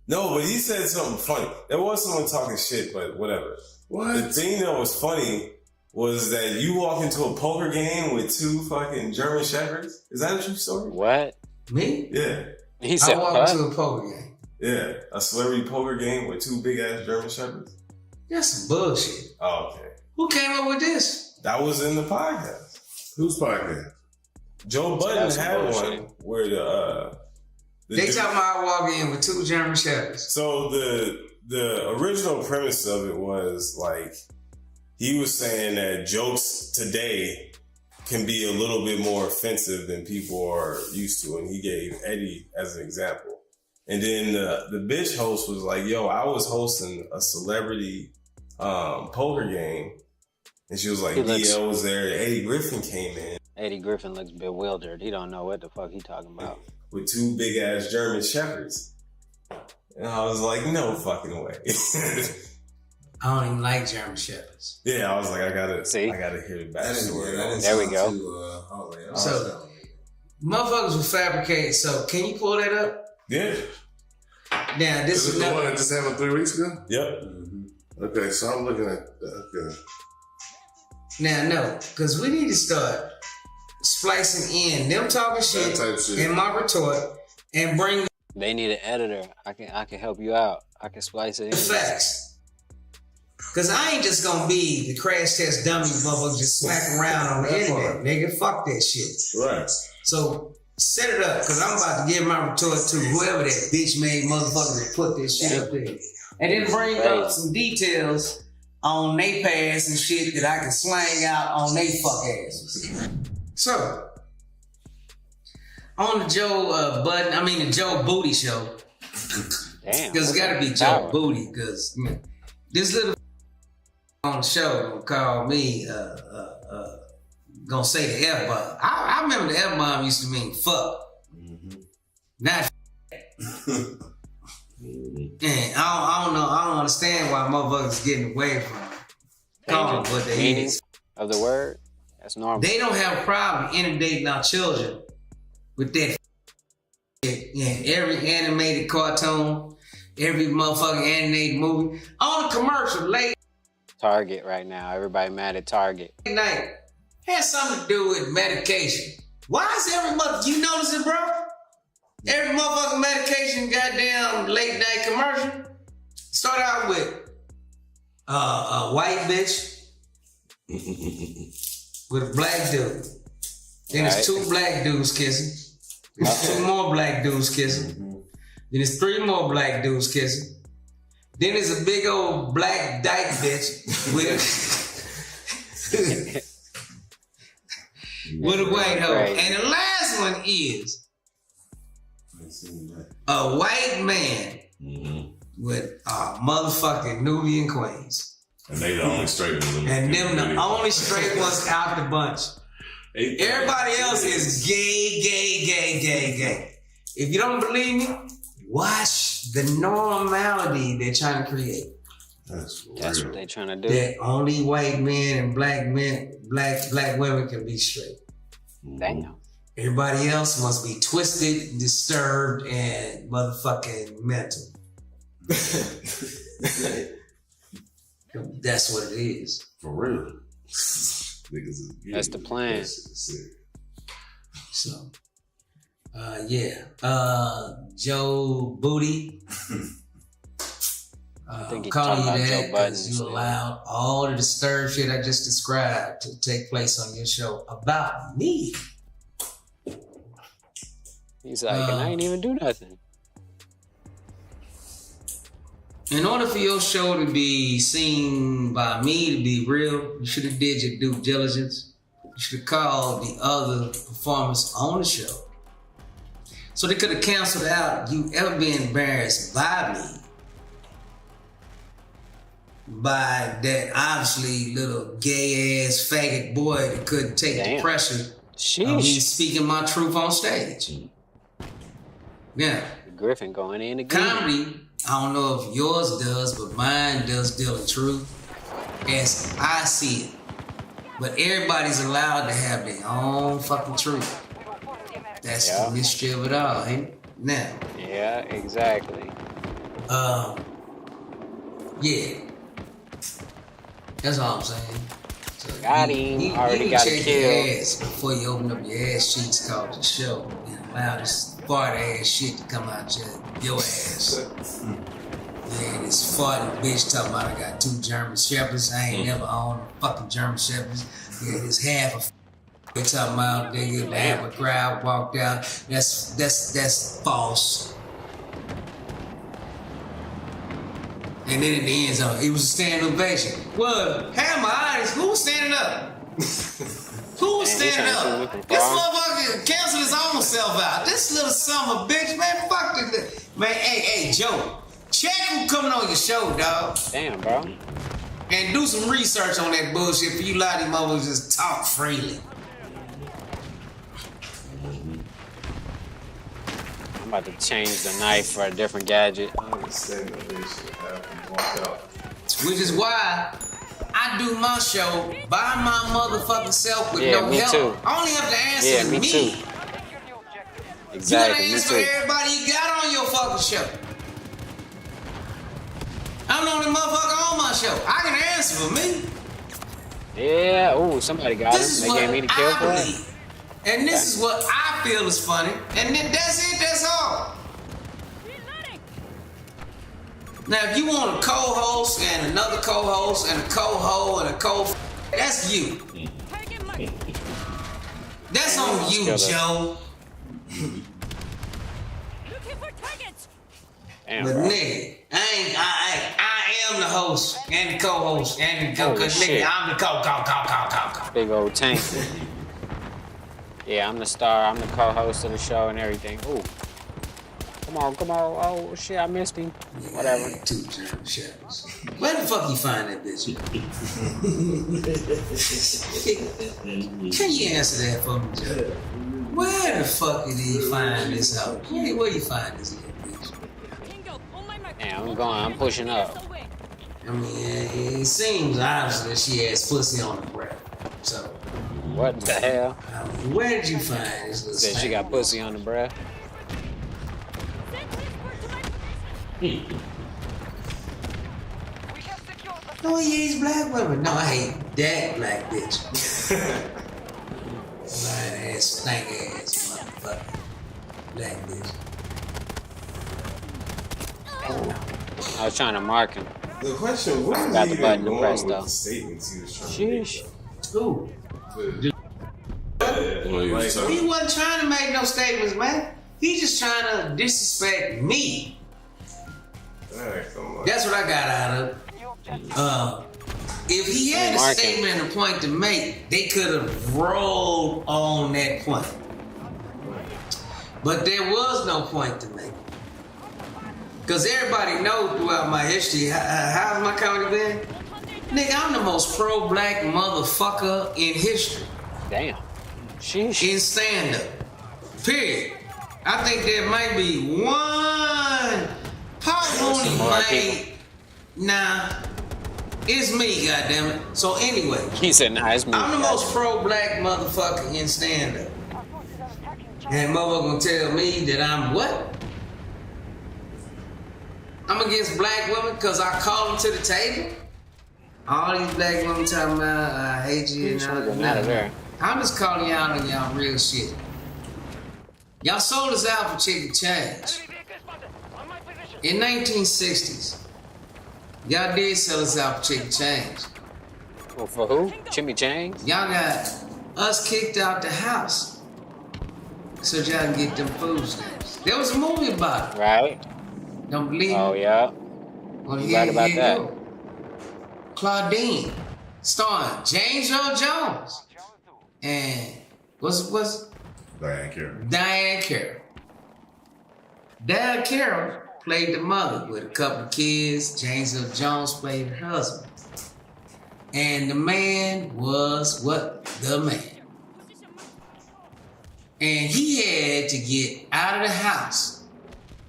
No, but he said something funny. There was someone talking shit, but whatever. What? The thing that was funny was that you walk into a poker game with two fucking German shepherds. Is that a true story? What? Me? Yeah. He said I walked what? into a poker game. Yeah. A celebrity poker game with two big ass German shepherds. That's some bullshit. Oh, okay. Who came up with this? That was in the podcast. Whose podcast? Joe Budden That's some had bullshit. one where the They dude- talking about I walk in with two German shepherds. So the original premise of it was like he was saying that jokes today can be a little bit more offensive than people are used to, and he gave Eddie as an example. And then the bitch host was like, "Yo, I was hosting a celebrity poker game," and she was like, He looks- "DL was there." Eddie Griffin came in Eddie Griffin looks bewildered. He don't know what the fuck he talking about. with two big ass German shepherds, and I was like, "No fucking way." I don't even like German shepherds. Yeah, I was like, I gotta hear the backstory. There we go. So, motherfuckers will fabricate. So, can you pull that up? Yeah. Now, this This is the one that just happened 3 weeks ago? Yep. Okay, so I'm looking at okay. Now, no, because we need to start splicing in them talking shit, in my retort and bring They need an editor. I can help you out. I can splice it in. the facts. Because I ain't just gonna be the crash test dummy motherfucker just smack around on the internet, nigga. Fuck that shit. Right. So set it up, because I'm about to give my retort to whoever that bitch made motherfucker that put this shit up there. And then bring up some details on they past and shit that I can slang out on they fuck asses. So, on the Joe the Joe Booty show. Damn. Because it's gotta be Joe Booty, because this little on the show gonna call me gonna say the F-bomb. I remember the F-bomb used to mean fuck. Not and I don't know, I don't understand why motherfuckers getting away from calling what they Meaning is. of the word. That's normal. They don't have a problem inundating our children with that shit. Yeah, every animated cartoon, every motherfucking animated movie, on a commercial late Target right now. Everybody mad at Target. night has something to do with medication. Why is every you notice it, bro? Every motherfucking medication, goddamn late night commercial, start out with a white bitch with a black dude. Then it's two black dudes kissing. Then it's two more black dudes kissing. Then it's three more black dudes kissing. Then there's a big old black dyke bitch with a white hoe. And the last one is a white man with motherfucking Nubian queens. And they the only straight ones. And them the only straight ones out the bunch. Everybody else is gay. If you don't believe me, watch the normality they're trying to create. That's what they're trying to do. That only white men and black women can be straight. Damn. Everybody else must be twisted, disturbed, and motherfucking mental. That's what it is. For real. That's the plan. So, Joe Booty. I think he's calling talking you about that Joe Budden. because you allowed all the disturbed shit I just described to take place on your show about me. He's like, and I ain't even do nothing. In order for your show to be seen by me to be real, you should have did your due diligence. You should have called the other performers on the show. So they could have canceled out you ever being embarrassed by me. By that obviously little gay ass faggot boy that couldn't take the pressure of me speaking my truth on stage. Yeah. Griffin going in again. Comedy, I don't know if yours does, but mine does deal in truth as I see it. But everybody's allowed to have their own fucking truth. That's the mystery of it all, ain't it? Now. Yeah, exactly. Yeah. That's all I'm saying. So got him. Already got check killed. your ass before you open up your ass cheeks called the show and allow this fart ass shit to come out your ass. Yeah, this farting bitch talking about I got 2 German Shepherds. I ain't never owned a fucking German Shepherds. Yeah, this half a they talking about nigga, half a crowd walked out. That's false. And then at the end zone, it was a standing ovation. Well, have my eyes. Who was standing up? Who was standing up? This motherfucker canceled his own self out. This little son of a bitch, man. Fuck this. Man, hey, Joe. Check who coming on your show, dog. Damn, bro. And do some research on that bullshit for you lot of these motherfuckers just talk freely. I'm about to change the knife for a different gadget. Which is why I do my show by my motherfucking self with no me help. too. I only have to answer me me. too. Exactly, You me gotta answer too. everybody you got on your fucking show. I'm the only motherfucker on my show. I can answer for me. Yeah, ooh, somebody got This him. is They what gave me the kill I for it. believe. And this is what I feel is funny. And then that's it, that's all. Now, if you want a co-host and another co-host and a co-ho and a that's you. That's on you, Joe. Damn, But bro. nigga, I am the host and the co-host and the Holy cause shit. nigga, I'm the co. Big old tank. Yeah, I'm the star. I'm the co-host of the show and everything. Ooh. Come on. Oh, shit, I missed him. Whatever. 2 German Shepherds. Where the fuck you find that bitch? Can you answer that for me, Joe? Where the fuck did he find this out? Where you find this little bitch? Yeah, I'm pushing up. I mean, it seems obviously that she has pussy on her breath. So. What the hell? Where did you find this little Said she got pussy on the breath. No, he hates black women. No, I hate that black bitch. Lying ass, stank ass, motherfucker. Black bitch. I was trying to mark him. The question, what is Got he the button to going press, with though. the statements he was trying Sheesh. Who? He wasn't trying to make no statements, man. He just trying to disrespect me. That's what I got out of it. If he had a statement and a point to make, they could have rolled on that point. But there was no point to make. Because everybody knows throughout my history, how's my comedy been? Nigga, I'm the most pro-black motherfucker in history. Damn. Sheesh. In stand-up. Period. I I think there might be one. Paul Mooney might. Nah, it's me, goddammit. So anyway, he said, "Nah, it's me." I'm the most pro-black motherfucker in stand-up. And motherfucker gonna tell me that I'm what? I'm against black women because I call them to the table. All these black women talking about I hate you and all that. I'm just calling y'all on y'all real shit. Y'all sold us out for chicken change. In 1960s, y'all did sell us out for chicken change. Well, for who? Jimmy Change? Y'all got us kicked out the house so y'all can get them food stamps. There was a movie about it. Right. Don't believe Oh, me? yeah. Well, You right about that. Go. Claudine, starring James Earl Jones. And what's Diane Carroll. Diane Carroll. Diane Carroll played the mother with a couple of kids. James Earl Jones played her husband. And the man was what? The man. And he had to get out of the house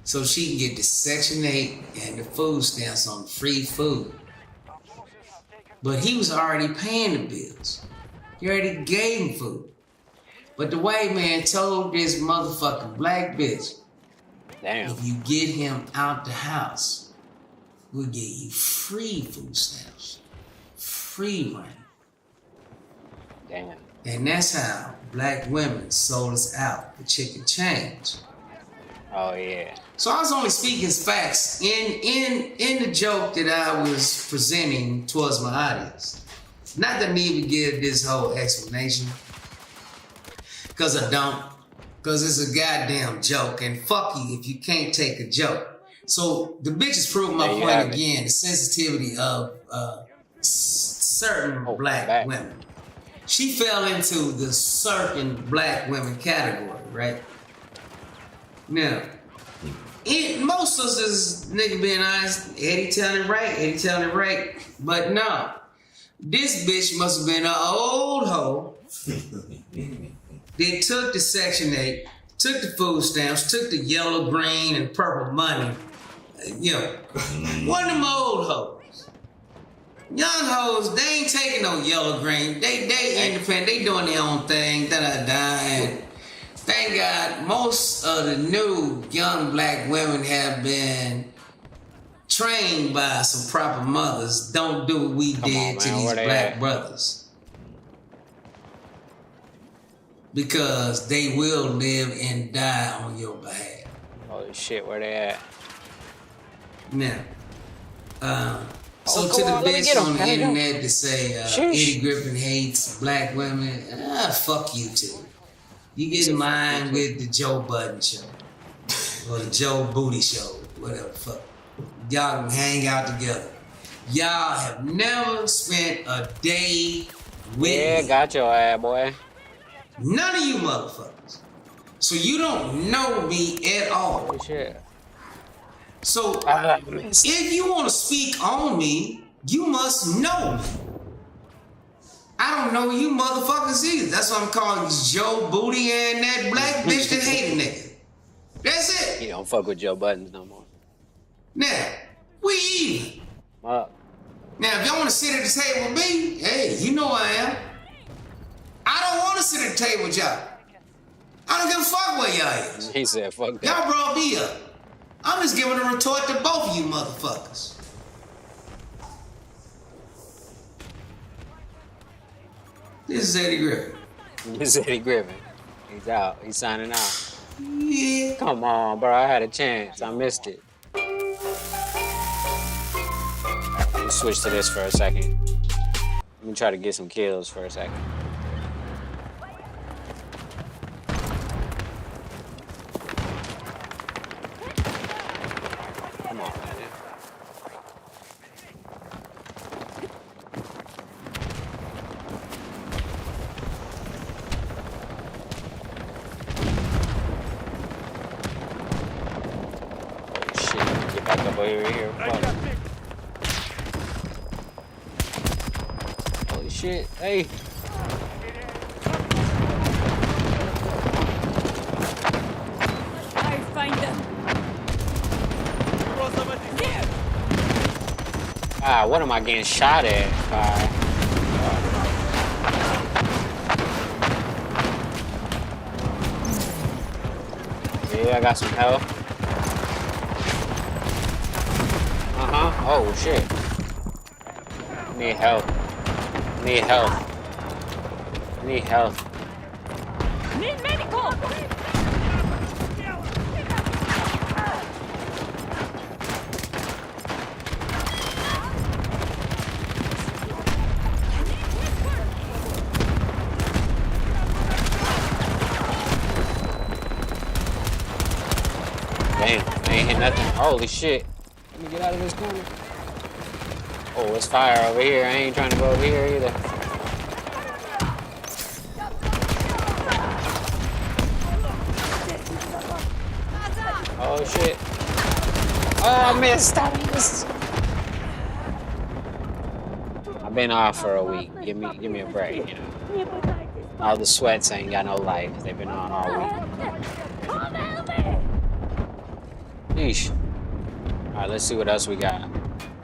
so she can get the Section 8 and the food stamps on free food. But he was already paying the bills. He already gave him food. But the white man told this motherfucking black bitch, damn, if you get him out the house, we'll give you free food stamps. Free money. Damn. And that's how black women sold us out for chicken change. Oh, yeah. So I was only speaking facts in the joke that I was presenting towards my audience. Not that I need to give this whole explanation, because I don't. Because it's a goddamn joke, and fuck you if you can't take a joke. So the bitches proved my point again, the sensitivity of certain black women. She fell into the certain black women category, right? Now, most of us is, nigga being honest, Eddie telling it right, but no. This bitch must have been an old hoe. They took the Section 8, took the food stamps, took the yellow, green, and purple money. You know, one of them old hoes. Young hoes, they ain't taking no yellow, green. They independent, they doing their own thing, and thank God most of the new young black women have been trained by some proper mothers. Don't do what we did to these black brothers. Because they will live and die on your behalf. Holy shit, where they at? Now, so to the bitch on the internet to say Eddie Griffin hates black women, fuck you too. You get in line with the Joe Budden show or the Joe Booty show, whatever the fuck. Y'all can hang out together. Y'all have never spent a day with me. Got your ass, boy. None of you motherfuckers. So you don't know me at all. Oh, shit. So if you want to speak on me, you must know me. I don't know you motherfuckers either. That's why I'm calling you Joe Booty and that black bitch that hate a nigga. That's it. You don't fuck with Joe Buttons no more. Now, we even. Now, if y'all want to sit at the table with me, hey, you know I am. I don't want to sit at the table with y'all. I don't give a fuck where y'all is. He said, fuck that. Y'all brought me up. I'm just giving a retort to both of you motherfuckers. This is Eddie Griffin. This is Eddie Griffin. He's out. He's signing out. Yeah. Come on, bro. I had a chance. I missed it. Let me switch to this for a second. Let me try to get some kills for a second. Come on, man. Get back up over here. Fuck. Holy shit. Hey. find them. Ah, what am I getting shot at by? Yeah, I got some health. Oh shit. Need help. Need help. Need help. Need medical. Damn, I ain't hit nothing. Holy shit. Let me get out of this corner. Oh, it's fire over here. I ain't trying to go over here either. Oh shit. Oh, I missed. I've been off for a week. Give me a break, you know. All the sweats ain't got no life. They've been on all week. Yeesh. Alright, let's see what else we got.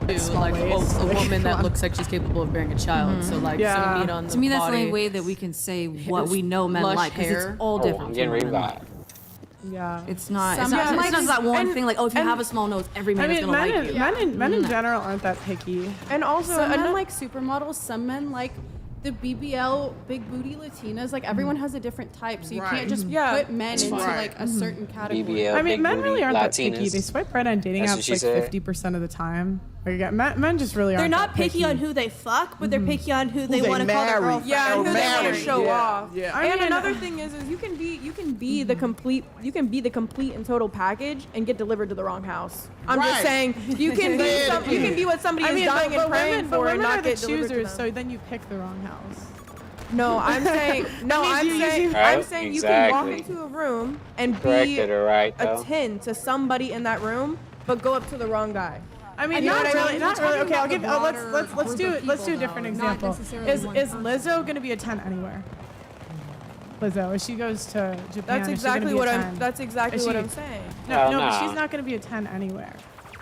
Like a woman that looks like she's capable of bearing a child. So like some meat on the To me, that's the body. only way that we can say what we know men Lush like, because it's hair. all different. I'm getting from men. revived. Yeah. It's not. It's Some not. men It's not like- that one and- thing like, oh, if you and- have a small nose, every man I is mean, gonna men, like you. men in general aren't that picky. And also, some another- men like supermodels, some men like the BBL big booty Latinas. Like everyone has a different type, so you Right. can't just Yeah. put men That's into fine. like a certain category. BBL, I mean, big men booty, really aren't that picky. Latinas. They swipe right on dating That's what apps she like said. 50% of the time. Like, yeah, men just really They're aren't not that picky on who they fuck, but they're picky on who they they want to call their marry. girlfriend. Yeah, and who they want to married, show yeah, off. yeah. And mean, another thing is you can be the complete and total package and get delivered to the wrong house. I'm just Right. saying you can be what somebody I is mean, dying and praying women, for and women are not the get delivered to choosers, them. so then you pick the wrong house. No, I'm saying no. That means you- I'm Right, saying you can walk exactly. into a room and be Corrected her right, a though. 10 to somebody in that room, but go up to the wrong guy. I mean, You know not what I really, mean? not really. Okay, I'll give. about the Let's broader do group of let's do a people, different though, not example. necessarily Is one Lizzo gonna be a 10 anywhere? Lizzo, if she goes to Japan, That's is she gonna exactly be a what 10? I'm. That's exactly Is what she- I'm saying. No, Well, but nah. she's not gonna be a 10 anywhere.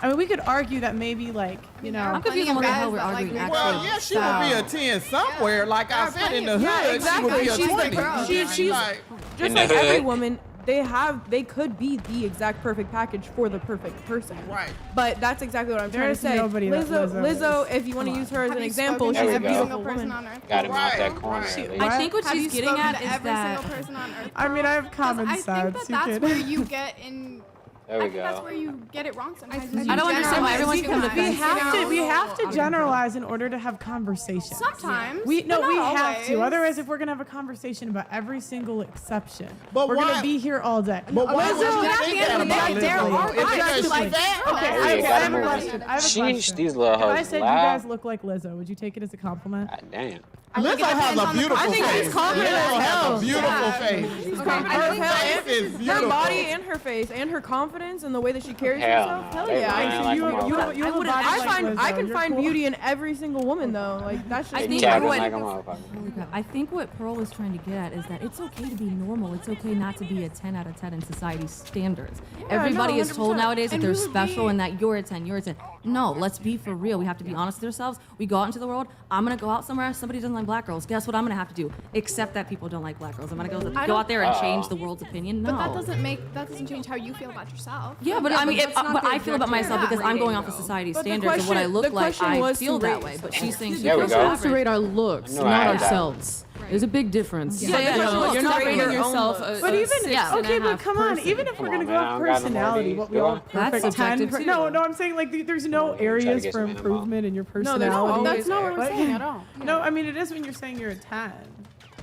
I mean, we could argue that maybe like I'm confused on what the hell we're arguing. Well, yeah, she would be a 10 somewhere. Like I said, in the hood, Yeah, exactly. she would be a She's 20. like, she's like, just In the like every hood. woman. They could be the exact perfect package for the perfect person. Right. But that's exactly what I'm trying to There's say. nobody that Lizzo, is. if you want to use her as Have an you example, spoken she's There a we go. beautiful person woman. on earth? Got him out that Right, corner. right. at least. I think what Have she's you getting spoken at to is every that. single person on earth? I mean, I have common I sense. think that You that's could- where you get in. There we I think that's go. where you get it wrong sometimes. I don't understand why everyone's become we defensive. have to generalize in order to have conversations. Sometimes. We but not have to. always. Otherwise, if we're gonna have a conversation about every single exception, But we're why- gonna be here all day. But why Lizzo, would you at think the end that of the about day, Lizzo? there are It's because guys she's like- fat. Okay, Oh, I you have gotta a move. question. I have a Sheesh, question. these little If I hoes said you loud. guys look like Lizzo, would you take it as a compliment? God damn. Lizzo has a beautiful I think face. she's confident Lizzo as has hell. a beautiful Yeah. face. She's confident Her as hell. face is Her beautiful. body and her face and her confidence and the way that she carries Hell herself. no. Hell They yeah. lying like a you have a motherfucker. body like I Lizzo. can You're find cool. beauty in every single woman though. Like that's just I think Capping what like a motherfucker. Holy crap. I think what Pearl was trying to get at is that it's okay to be normal. It's okay not to be a 10 out of 10 in society's standards. Everybody no, is told 100%. nowadays that And they're who would special be- and that you're a 10, you're a 10. No, let's be for real. We have to be honest with ourselves. We go out into the world. I'm going to go out somewhere. Somebody doesn't like black girls. Guess what I'm going to have to do? Accept that people don't like black girls. I'm going to go out there and change the world's opinion. No. But that doesn't change how you feel about yourself. Yeah, but I mean, that's not but the I feel about myself objective because I'm going off rating, of society's But the standards of what I question- look the like. question I was feel to that rate way, but she's saying she's There we We're go. supposed to rate our looks, No, I not had that. ourselves. There's a big difference. Yeah, yeah, you're you're not not rating rating your own yourself looks. But even Yeah. okay, but come on. Even if we're Come gonna on, go man, I off don't got no more of personality, these. what we Go all on. That's perfect 10. subjective, too. No, I'm saying like there's no Try to areas get for some in, Mom. improvement in your No, personality. there's always That's not what I'm Like- saying at all. No, I mean it is when you're saying you're a 10.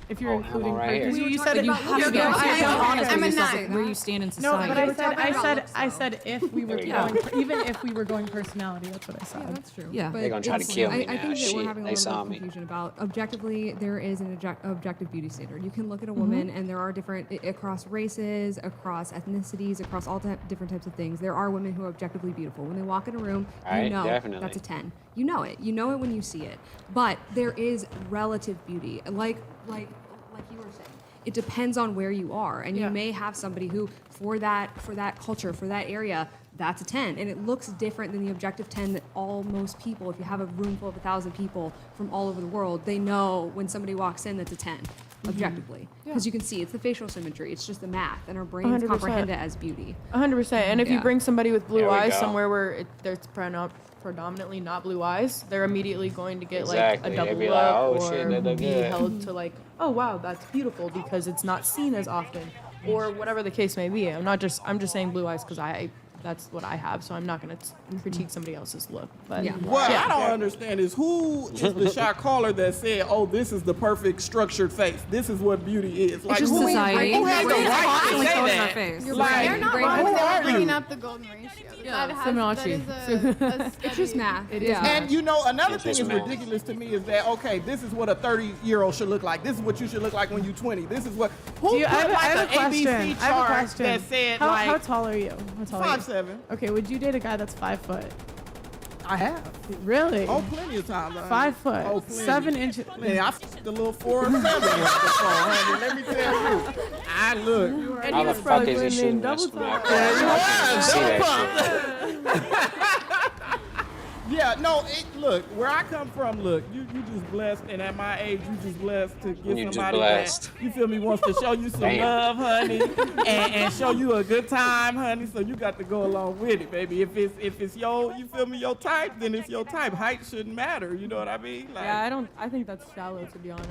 If you're Oh, I'm including, right here. because you said But it. you have to be Yeah, honest okay, with yourself, okay. honest I'm with a yourself, nine. like, where you stand in No, society. but I said if we were There you go. going, even if we were going personality, that's what I said. That's true. Yeah. But They gonna try to it's- kill me I now. think that we're Shit, having a they little saw bit me. of confusion about objectively. There is an objective beauty standard. You can look at a woman, and there are different across races, across ethnicities, across all different types of things. There are women who are objectively beautiful. When they walk in a room, Right, you know definitely. that's a 10. You know it. You know it when you see it. But there is relative beauty, like you were saying. it depends on where you are, and you may have somebody who for that culture, for that area, that's a 10, and it looks different than the objective 10 that most people, if you have a room full of 1,000 people from all over the world, they know when somebody walks in that's a 10 objectively, because you can see it's the facial symmetry, it's just the math, and our brains 100%. comprehend it as beauty. 100%. And if you bring somebody with blue There we eyes go. somewhere where there's predominantly not blue eyes, they're immediately going to get Exactly. like a double They'd be look like, "Oh, or shit, that look be good." held to like, oh wow, that's beautiful because it's not seen as often, or whatever the case may be. I'm just saying blue eyes because that's what I have, so I'm not gonna critique somebody else's look. But What I don't understand is who is the shot caller that said, "Oh, this is the perfect structured face. This is what beauty is." Like, just who society. has the It's right to constantly say showing that? our face. You're Like, right. They're not who wrong when they are were bringing you? up the golden ratio. Yeah, that Fibonacci. is a It's just math. It Yeah. And you know, another It's thing just is math. ridiculous to me is that, okay, this is what a 30-year-old should look like. This is what you should look like when you're 20. This is what who Do you, put I have like a an question. ABC I have a chart question. that said how, like how tall are you? How tall are you? 5'7". Okay, would you date a guy that's 5 foot? I have. Really? Oh, plenty of times. 5 foot. Oh, plenty. 7 inches. Man, I f***ed the little 4 or 7 before, honey. Let me tell you. I look. And How he the was fuck probably is he putting shooting in double this from that time. close? I can't see that shit. Yeah, no, look, where I come from, look, you just blessed, and at my age, you just blessed to get You just somebody blessed. that, you feel me, wants to show you some Damn. love, honey, and show you a good time, honey, so you got to go along with it, baby. If it's your, you feel me, your type, then it's your type. Height shouldn't matter, you know what I mean? Like, Yeah, I think that's shallow, to be honest,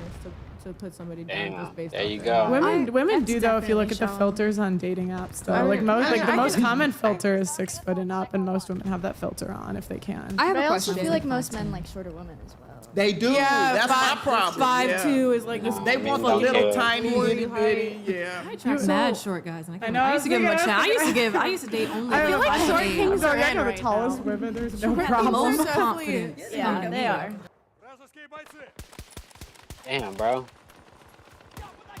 to put somebody down Damn, just based there off you their- go. Women do that's though if you look at the definitely filters on dating apps though. I Like mean, most the I most can- common filter is 6 foot and up, and most women have that filter on if they can. I have But a I also question. feel like most men like shorter women as well. they do. Yeah, That's my problem. 5'2" is like this. They want the don't little care. tiny itty bitty, yeah. I attract mad short guys, and I, know, I used to give them a I was chance. thinking- I used to date only. I feel like guys short that date. kings are in the right tallest now. women. There's no Short at the problem. most confidence. Yeah, they are. Damn, bro.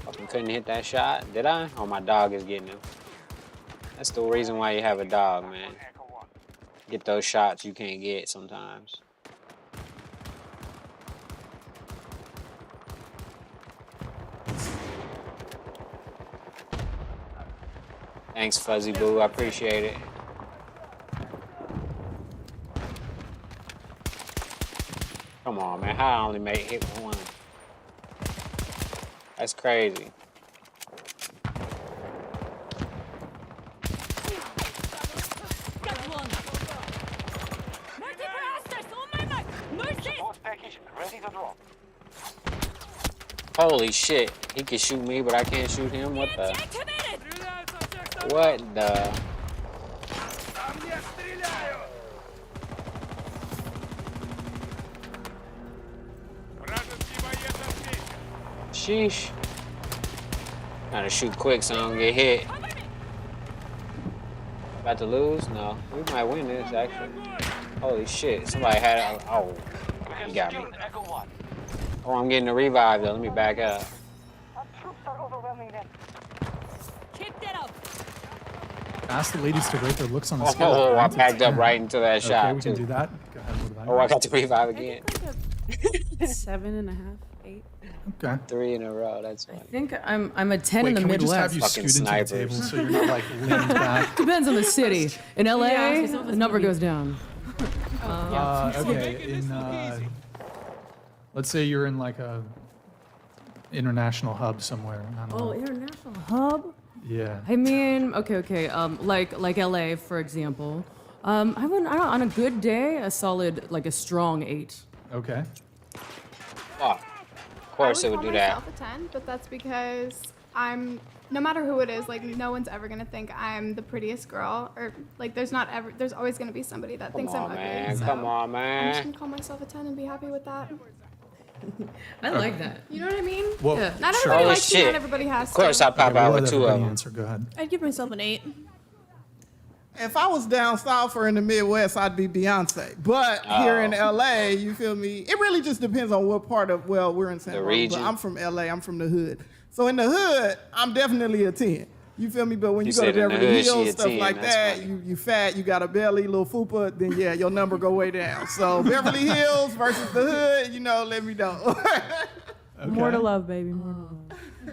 Fucking couldn't hit that shot. Did I? Oh, my dog is getting him. That's the reason why you have a dog, man. Get those shots you can't get sometimes. Thanks, Fuzzy Boo. I appreciate it. Come on, man. How I only made hit one? That's crazy. Holy shit. He can shoot me, but I can't shoot him. What the? What the? Sheesh. Gotta shoot quick so I don't get hit. About to lose? No. We might win this, actually. Holy shit. Somebody had it. Oh, he got me. Oh, I'm getting a revive, though. Let me back up. Ask the ladies to rate their looks on the scale. Oh, of I 1 to backed up 10. right into that Okay, shot, we can too. do that. Go ahead, what about Oh, I got to revive again. 7.5, 8. Okay. 3 in a row. That's funny. I think I'm a 10 Wait, in the can we just Midwest. have you Fucking scoot into the table snipers. so you're not like leaned back? Depends on the city. In LA, Yeah, so the number goes down. Okay. Let's say you're in like a international hub somewhere. I don't Oh, know. international hub. Yeah. I mean, okay. Like LA, for example. I would on a good day, a solid like a strong 8. Okay. Oh, of course it would do that. myself a 10, but that's because I'm no matter who it is, like no one's ever gonna think I'm the prettiest girl, or like there's always gonna be somebody that thinks I'm on, ugly. man. So Come on, I'm man. just gonna call myself a 10 and be happy with that. I like that. You know what I mean? Well, Yeah. Not sure. everybody Holy likes you, not shit. everybody has Of course to. I pop Okay, out we'll with let 2 of everybody them. answer. Go ahead. I'd give myself an 8. If I was down south or in the Midwest, I'd be Beyonce. But here in LA, you feel me? It really just depends on what part of, well, we're in San The Diego, region. but I'm from LA, I'm from the hood. So in the hood, I'm definitely a 10. You feel me? But when You you go to said in the Beverly hood, she Hills, a stuff 10, like that's that, funny. you fat, you got a belly, little fupa, then yeah, your number go way down. So Beverly Hills versus the hood, you know, let me know. More to love, baby. More to love.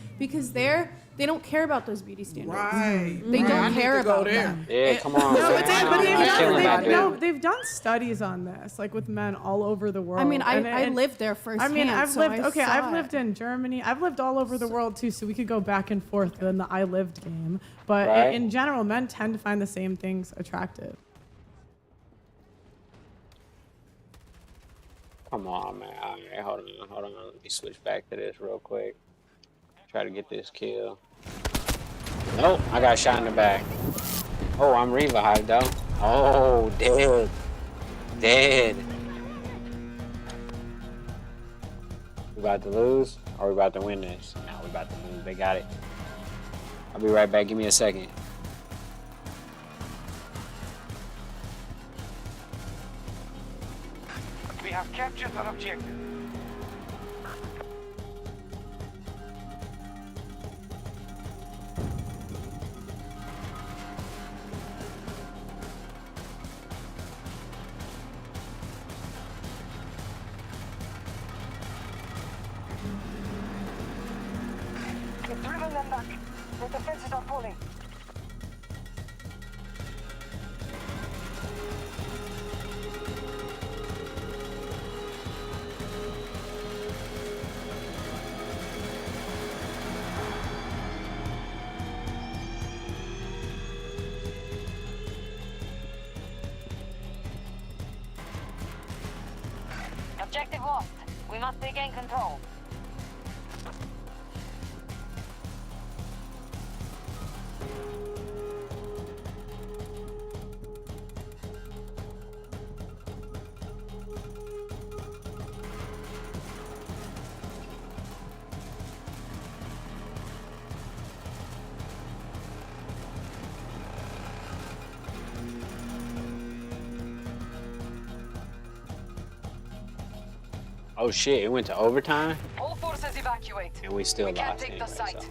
because they're they don't care about those beauty standards. Right. They don't care about that. Yeah, come on. No, man. they've done studies on this, like with men all over the world. I mean, And I lived there firsthand. I mean, I've so lived. I I've saw lived it. in Germany. I've lived all over the world too, so we could go back and forth in the I lived game. But Right. in general, men tend to find the same things attractive. Come on, man. All right, hold on. Let me switch back to this real quick. Try to get this kill. Nope, I got shot in the back. Oh, I'm revived though. Oh, dead. Dead. We about to lose, or we about to win this? No, we about to lose. They got it. I'll be right back. Give me a second. We have captured an objective. We've driven them back. The defenses are falling. Objective lost. We must regain control. Oh shit! It went to overtime, All forces evacuate. and we still We can't lost take anyway. the site. So.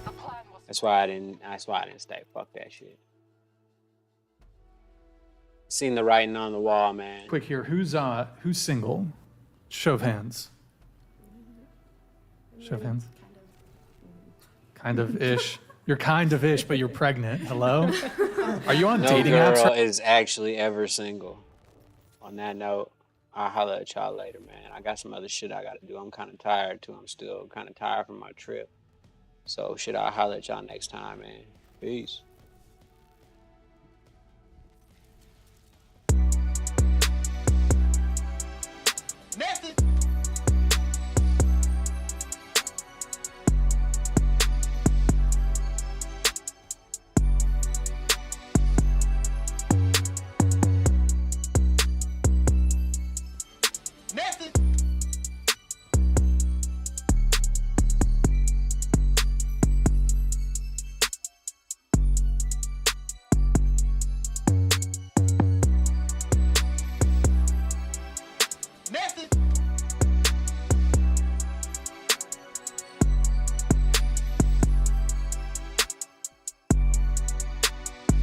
The plan was That's why I didn't stay. Fuck that shit. Seen the writing on the wall, man. Quick here, who's single? Show of hands. Show of hands. Kind of ish. You're kind of ish, but you're pregnant. Hello? Are you on No dating girl apps? is actually ever single. On that note, I'll holler at y'all later, man. I got some other shit I gotta do. I'm kind of tired too. I'm still kind of tired from my trip. So shit, I'll holler at y'all next time, man. Peace.